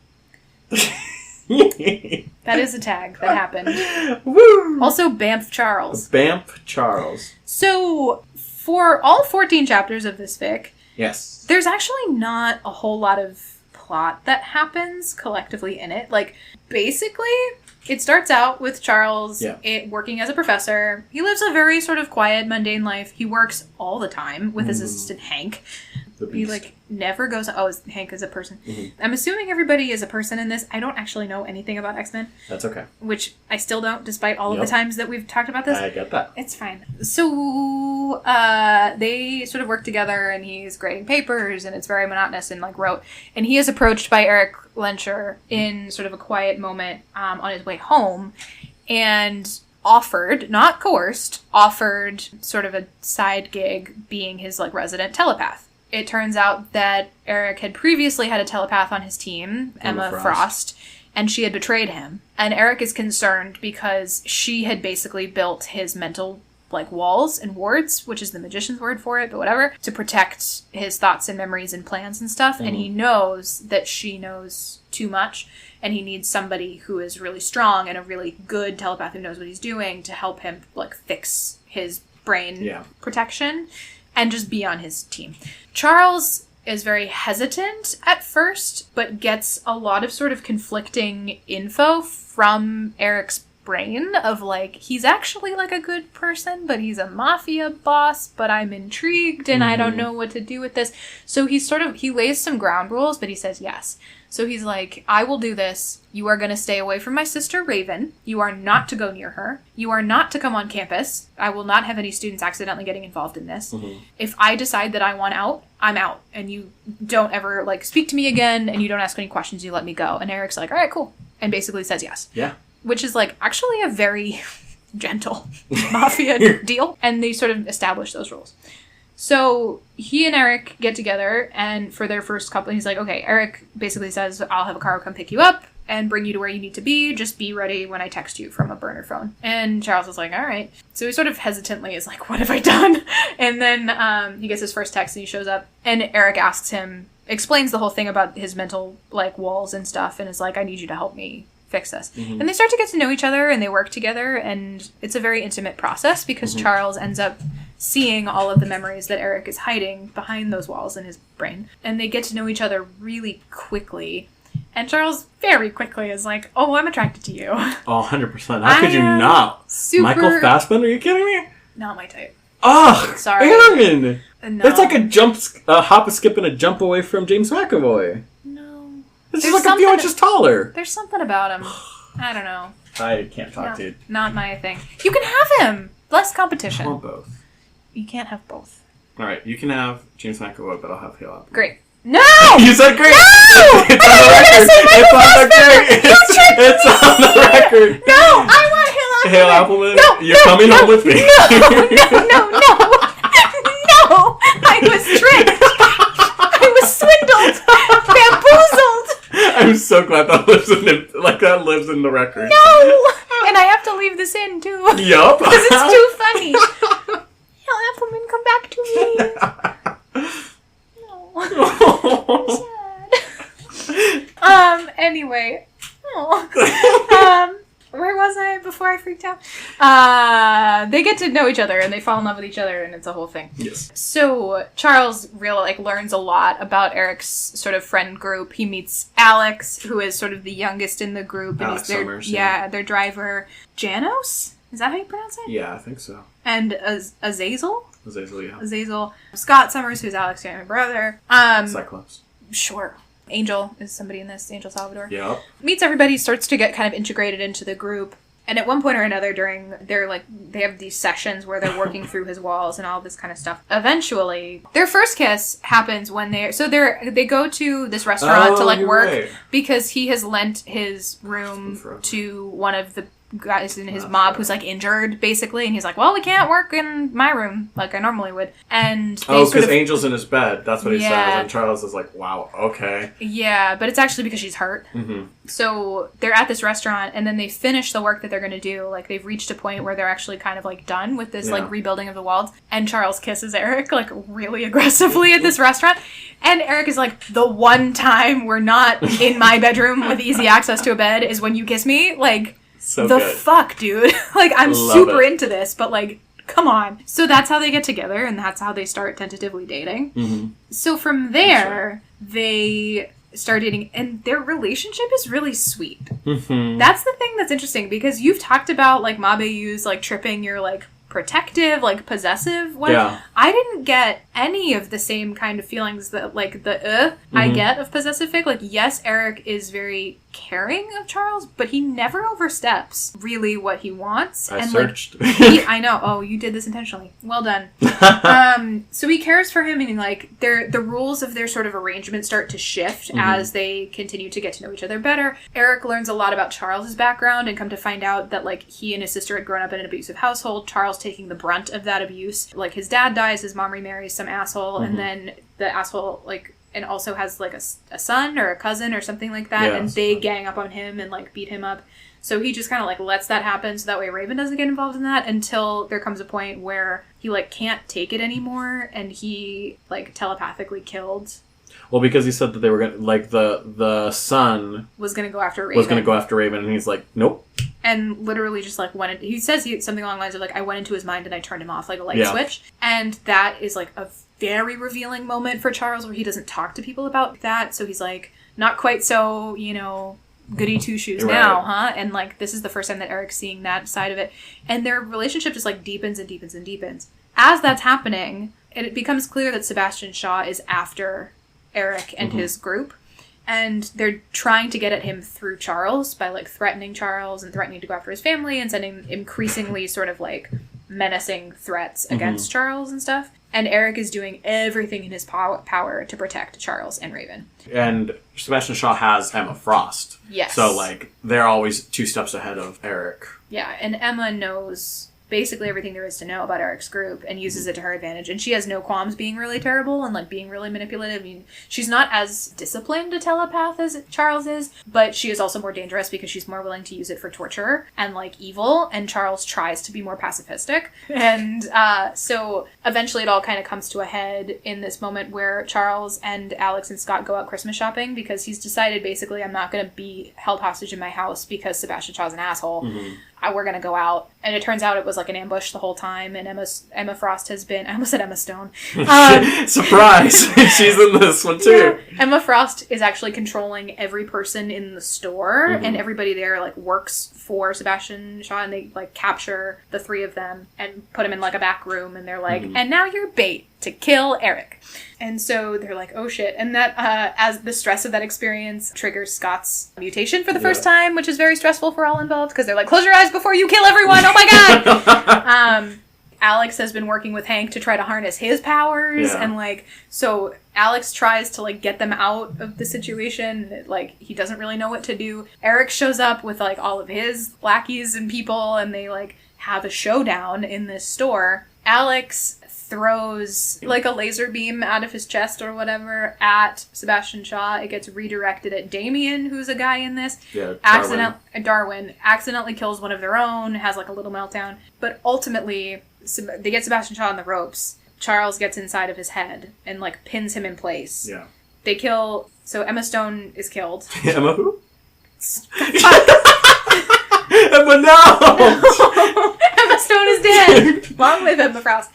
That is a tag that happened. Woo! Also, Bamf Charles. Bamf Charles. So, for all 14 chapters of this fic, yes, there's actually not a whole lot of plot that happens collectively in it. Basically, it starts out with Charles working as a professor. He lives a very sort of quiet, mundane life. He works all the time with his assistant Hank. He never goes. Oh, Hank is a person. Mm-hmm. I'm assuming everybody is a person in this. I don't actually know anything about X-Men. That's okay. Which I still don't, despite all of the times that we've talked about this. I get that. It's fine. So they sort of work together, and he's grading papers, and it's very monotonous and rote. And he is approached by Eric Lensher in sort of a quiet moment on his way home, and offered, not coerced, offered sort of a side gig being his resident telepath. It turns out that Eric had previously had a telepath on his team, Emma Frost, and she had betrayed him. And Eric is concerned because she had basically built his mental walls and wards, which is the magician's word for it, but whatever, to protect his thoughts and memories and plans and stuff. Mm. And he knows that she knows too much, and he needs somebody who is really strong and a really good telepath who knows what he's doing to help him fix his brain protection and just be on his team. Charles is very hesitant at first, but gets a lot of sort of conflicting info from Eric's brain of he's actually a good person, but he's a mafia boss, but I'm intrigued and I don't know what to do with this. So he lays some ground rules, but he says yes. So he's I will do this. You are going to stay away from my sister Raven. You are not to go near her. You are not to come on campus. I will not have any students accidentally getting involved in this. Mm-hmm. If I decide that I want out, I'm out. And you don't ever speak to me again, and you don't ask any questions. You let me go. And Eric's all right, cool. And basically says yes. Yeah. Which is actually a very gentle mafia deal. And they sort of establish those rules. So he and Eric get together, and for their first couple, he's okay, Eric basically says, I'll have a car come pick you up and bring you to where you need to be. Just be ready when I text you from a burner phone. And Charles is all right. So he sort of hesitantly is what have I done? And then he gets his first text and he shows up, and Eric explains the whole thing about his mental walls and stuff, and is I need you to help me fix this. Mm-hmm. And they start to get to know each other, and they work together, and it's a very intimate process because Charles ends up seeing all of the memories that Eric is hiding behind those walls in his brain. And they get to know each other really quickly. And Charles very quickly is oh, I'm attracted to you. Oh, 100%. How could you not? Michael Fassbender? Are you kidding me? Not my type. Ugh! Sorry. Aaron! No. That's a hop, a skip, and a jump away from James McAvoy. No. This is a few inches taller. There's something about him. I don't know. I can't talk to you. Not my thing. You can have him! Less competition. I want both. You can't have both. Alright, you can have James McAvoy, but I'll have Hale Appleman. Great. No! You said great! No! It's on the record! It's on the record! No! I want Hale Appleman! Hale Appleman? No! You're coming home with me! No! No! I was tricked! I was swindled! Bamboozled! I'm so glad that lives in the record. No! And I have to leave this in, too. Yup. Because it's too funny. Hale Appleman, come back to me. No. I'm sad. Anyway. Oh. Where was I before I freaked out? They get to know each other, and they fall in love with each other, and it's a whole thing. Yes. So Charles really learns a lot about Eric's sort of friend group. He meets Alex, who is sort of the youngest in the group, and Alex he's their Summers, their driver. Janos? Is that how you pronounce it? Yeah, I think so. And Azazel? Azazel, yeah. Azazel. Scott Summers, who's Alex's younger brother. Cyclops. Sure. Angel is somebody in this. Angel Salvador. Yep. Meets everybody, starts to get kind of integrated into the group, And at one point or another during they have these sessions where they're working through his walls and all this kind of stuff. Eventually, their first kiss happens when they go to this restaurant to work because he has lent his room to one of the guys in his mob who's injured basically, and he's like, well, we can't work in my room like I normally would. And because Angel's in his bed, that's what he says, and Charles is like, wow, okay. Yeah, but it's actually because she's hurt. So they're at this restaurant, and then they finish the work that they're going to do. They've reached a point where they're actually kind of done with this rebuilding of the walls, and Charles kisses Eric really aggressively at this restaurant. And Eric is like, the one time we're not in my bedroom with easy access to a bed is when you kiss me. So the good. Fuck, dude. I'm super into this, but come on. So that's how they get together, and that's how they start tentatively dating. So from there, they start dating, and their relationship is really sweet. That's the thing that's interesting, because you've talked about Mob AU's tripping your protective, possessive one. Yeah. I didn't get any of the same kind of feelings that I get of possessive fic. Yes, Eric is very caring of Charles, but he never oversteps really what he wants. I searched. I know. Oh, you did this intentionally. Well done. So he cares for him, and the rules of their sort of arrangement start to shift as they continue to get to know each other better. Eric learns a lot about Charles's background and come to find out that he and his sister had grown up in an abusive household. Charles taking the brunt of that abuse. His dad dies, his mom remarries some asshole, and then the asshole and also has a son or a cousin or something like that, and they gang up on him and beat him up. So he just kind of lets that happen so that way Raven doesn't get involved in that, until there comes a point where he can't take it anymore, and he telepathically killed. Well, because he said that they were going to, the son was going to go after Raven. And he's like, nope. And literally just he says something along the lines of I went into his mind and I turned him off like a light switch. And that is a very revealing moment for Charles, where he doesn't talk to people about that. So he's not quite so, goody two shoes now, huh? And this is the first time that Eric's seeing that side of it. And their relationship just deepens and deepens and deepens. As that's happening, it becomes clear that Sebastian Shaw is after Eric and his group. And they're trying to get at him through Charles by threatening Charles and threatening to go after his family and sending increasingly sort of menacing threats against Charles and stuff. And Eric is doing everything in his power to protect Charles and Raven. And Sebastian Shaw has Emma Frost. Yes. So they're always 2 steps ahead of Eric. Yeah, and Emma knows basically everything there is to know about Eric's group and uses it to her advantage. And she has no qualms being really terrible and being really manipulative. I mean, she's not as disciplined a telepath as Charles is, but she is also more dangerous because she's more willing to use it for torture and evil. And Charles tries to be more pacifistic. And so eventually it all kind of comes to a head in this moment where Charles and Alex and Scott go out Christmas shopping because he's decided basically, I'm not going to be held hostage in my house because Sebastian Shaw's an asshole. We're going to go out. And it turns out it was an ambush the whole time. And Emma Frost has been... I almost said Emma Stone. Surprise! She's in this one too. Yeah. Emma Frost is actually controlling every person in the store. And everybody there works for Sebastian Shaw. And they capture the 3 of them and put them in a back room. And they're and now you're bait to kill Eric. And so they're oh shit. And that, as the stress of that experience triggers Scott's mutation for the first time, which is very stressful for all involved, because they're close your eyes before you kill everyone, oh my god! Alex has been working with Hank to try to harness his powers, and so Alex tries to get them out of the situation, he doesn't really know what to do. Eric shows up with all of his lackeys and people, and they have a showdown in this store. Alex throws a laser beam out of his chest or whatever at Sebastian Shaw. It gets redirected at Damien, who's a guy in this. Yeah, Darwin accidentally kills one of their own, has a little meltdown. But ultimately, they get Sebastian Shaw on the ropes. Charles gets inside of his head and pins him in place. Yeah. They kill... So Emma Stone is killed. Emma who? Emma, no! Emma Stone is dead! Long live Emma Frost.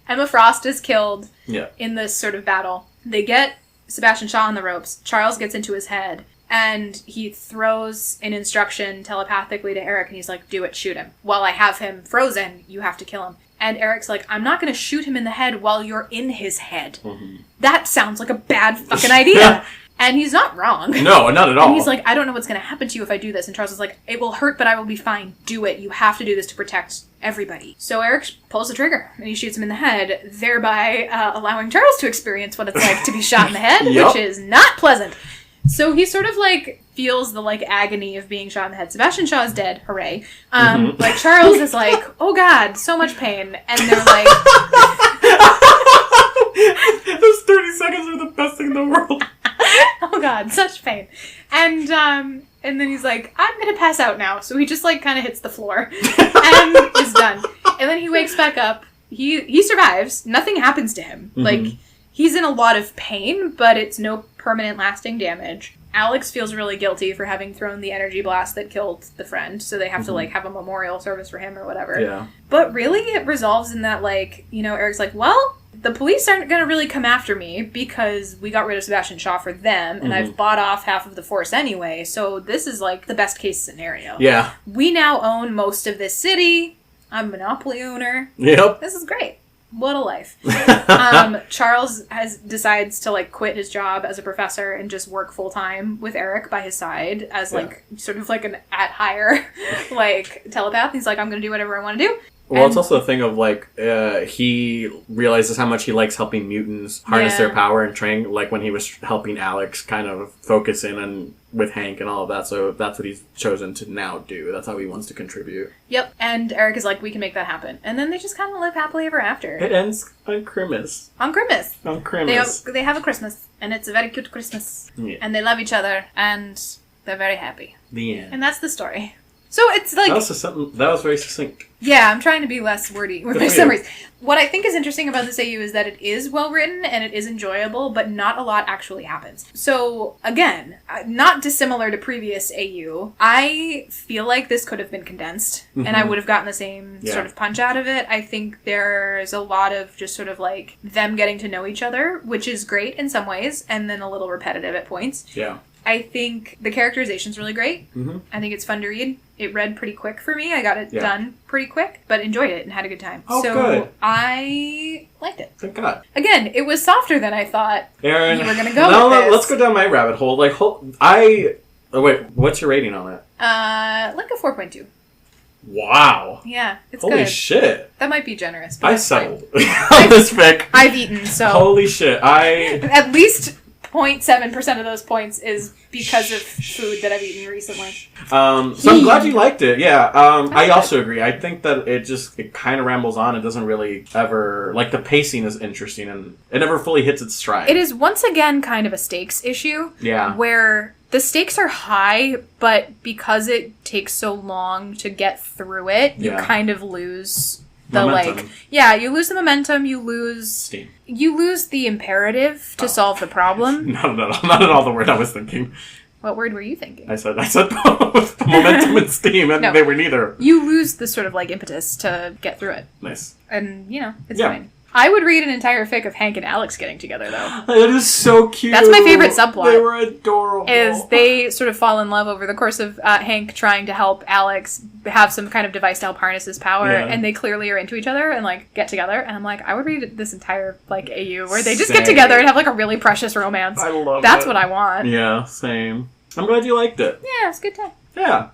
Emma Frost is killed in this sort of battle. They get Sebastian Shaw on the ropes. Charles gets into his head, and he throws an instruction telepathically to Eric, and he's do it, shoot him. While I have him frozen, you have to kill him. And Eric's I'm not going to shoot him in the head while you're in his head. That sounds like a bad fucking idea. And he's not wrong. No, not at all. And he's like, I don't know what's going to happen to you if I do this. And Charles is like, it will hurt, but I will be fine. Do it. You have to do this to protect everybody. So Eric pulls the trigger and he shoots him in the head, thereby allowing Charles to experience what it's like to be shot in the head, Yep. which is not pleasant. So he sort of like feels the like agony of being shot in the head. Sebastian Shaw is dead. Hooray. Like Charles is like, oh God, so much pain. And they're like... Those 30 seconds are the best thing in the world. Oh God, such pain. And then he's like, I'm gonna pass out now. So he just like kind of hits the floor and is done. And then he wakes back up. He survives. Nothing happens to him. Mm-hmm. Like, he's in a lot of pain, but it's no permanent lasting damage. Alex feels really guilty for having thrown the energy blast that killed the friend, so they have to like have a memorial service for him or whatever. Yeah. But really it resolves in that, like, you know, Eric's like, well, the police aren't going to really come after me because we got rid of Sebastian Shaw for them, and I've bought off half of the force anyway, so this is, like, the best case scenario. Yeah. We now own most of this city. I'm a monopoly owner. Yep. This is great. What a life. Charles decides to, like, quit his job as a professor and just work full-time with Eric by his side as, like, sort of like an at-hire, like, telepath. He's like, I'm going to do whatever I want to do. Well, it's also a thing of, like, he realizes how much he likes helping mutants harness their power and train, like when he was helping Alex kind of focus in on with Hank and all of that, so that's what he's chosen to now do. That's how he wants to contribute. Yep, and Eric is like, we can make that happen. And then they just kind of live happily ever after. It ends on Christmas. On Christmas. On Christmas. They have a Christmas, and it's a very cute Christmas. Yeah. And they love each other, and they're very happy. The end. And that's the story. So it's like... That was very succinct. Yeah, I'm trying to be less wordy with my summaries. What I think is interesting about this AU is that it is well written and it is enjoyable, but not a lot actually happens. So, again, not dissimilar to previous AU, I feel like this could have been condensed, and I would have gotten the same sort of punch out of it. I think there's a lot of just sort of like them getting to know each other, which is great in some ways, and then a little repetitive at points. Yeah. I think the characterization's really great. Mm-hmm. I think it's fun to read. It read pretty quick for me. I got it done pretty quick, but enjoyed it and had a good time. Oh, so good. I liked it. Thank God. Again, it was softer than I thought Aaron, you were going to go with this. Let's go down my rabbit hole. Like, wait, what's your rating on it? Like a 4.2. Wow. Yeah, it's Holy good. shit. That might be generous. But I that's fine. settled on this pick. I've eaten, so... Holy shit. At least 0.7% of those points is because of food that I've eaten recently. So I'm glad you liked it. Yeah. I also agree. I think that it kind of rambles on. It doesn't really ever... Like, the pacing is interesting, and it never fully hits its stride. It is, once again, kind of a stakes issue. Yeah. Where the stakes are high, but because it takes so long to get through it, you kind of lose... The momentum. You lose the momentum, you lose... Steam. You lose the imperative to solve the problem. Not at all the word I was thinking. What word were you thinking? I said both. Momentum and steam, and they were neither. You lose the sort of, like, impetus to get through it. Nice. And, you know, it's fine. I would read an entire fic of Hank and Alex getting together, though. That is so cute. That's my favorite subplot. They were adorable. Is they sort of fall in love over the course of Hank trying to help Alex have some kind of device to help harness his power, and they clearly are into each other and, like, get together. And I'm like, I would read this entire, like, AU where they just get together and have, like, a really precious romance. I love That's what I want. Yeah, same. I'm glad you liked it. Yeah, it's a good time. Yeah.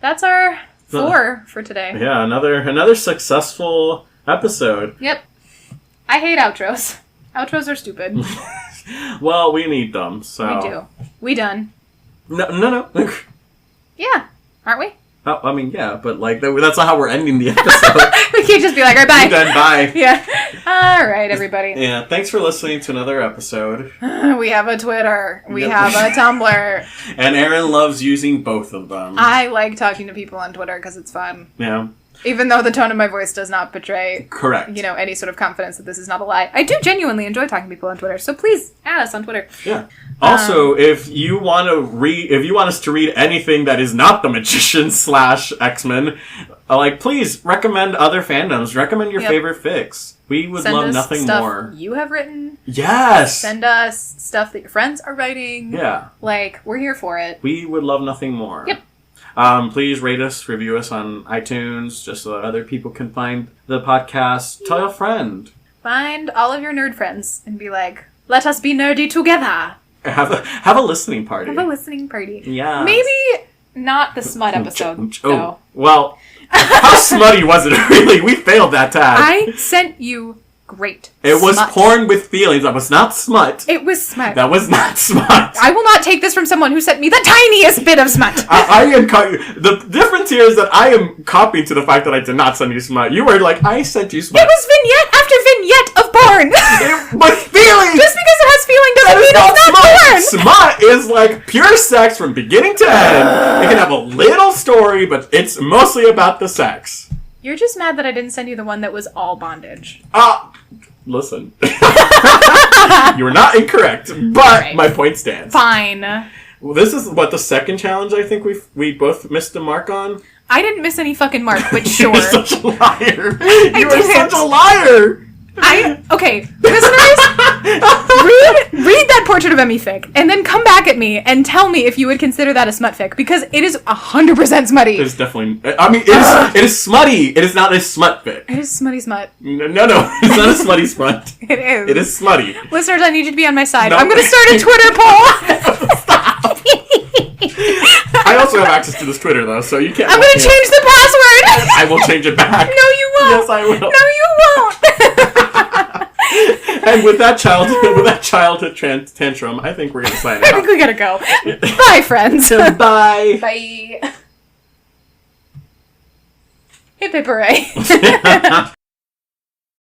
That's our 4 for today. Yeah, another successful episode. Yep. I hate outros. Outros are stupid. Well, we need them, so... We do. We done. No. Yeah. Aren't we? Oh, I mean, yeah, but, like, that's not how we're ending the episode. We can't just be like, all right, bye. We're done, bye. Yeah. All right, everybody. Yeah, thanks for listening to another episode. We have a Twitter. We have a Tumblr. And Aaron loves using both of them. I like talking to people on Twitter because it's fun. Yeah. Even though the tone of my voice does not betray, correct, you know, any sort of confidence that this is not a lie. I do genuinely enjoy talking to people on Twitter, so please add us on Twitter. Yeah. Also, if you want us to read anything that is not the Magician / X-Men, please recommend other fandoms. Recommend your favorite fics. We would love nothing more. You have written. Yes. Send us stuff that your friends are writing. Yeah. Like, we're here for it. We would love nothing more. Yep. Please rate us, review us on iTunes, just so that other people can find the podcast. Tell a friend. Find all of your nerd friends and be like, let us be nerdy together. Have a listening party. Have a listening party. Yeah. Maybe not the smut episode, though. Well, how smutty was it, really? We failed that task. I sent you great It was smut. porn with feelings. That was not smut. It was smut. That was not smut. I will not take this from someone who sent me the tiniest bit of smut. I am the difference here is that I am copying to the fact that I did not send you smut. You were like, I sent you smut. It was vignette after vignette of porn. With feelings. Just because it has feeling doesn't mean it's not porn. Smut is like pure sex from beginning to end. It can have a little story, but it's mostly about the sex. You're just mad that I didn't send you the one that was all bondage. Listen. You were not incorrect, but right. my point stands. Fine. Well, this is, the second challenge I think we both missed the mark on? I didn't miss any fucking mark, but sure. You're such a liar. You were such a liar. Okay, listeners, read that portrait of Emmy fic, and then come back at me and tell me if you would consider that a smut fic, because it is 100% smutty. It's definitely, it is smutty. It is not a smut fic. It is smutty smut. No, it's not a smutty smut. It is. It is smutty. Listeners, I need you to be on my side. No. I'm going to start a Twitter poll. Stop. I also have access to this Twitter, though, so you can't. I'm going to change the password. I will change it back. No, you won't. Yes, I will. No, you won't. And with that childhood tantrum, I think we're gonna sign I out. think we gotta go. Bye, friends. Bye. Bye. Hip hip hooray.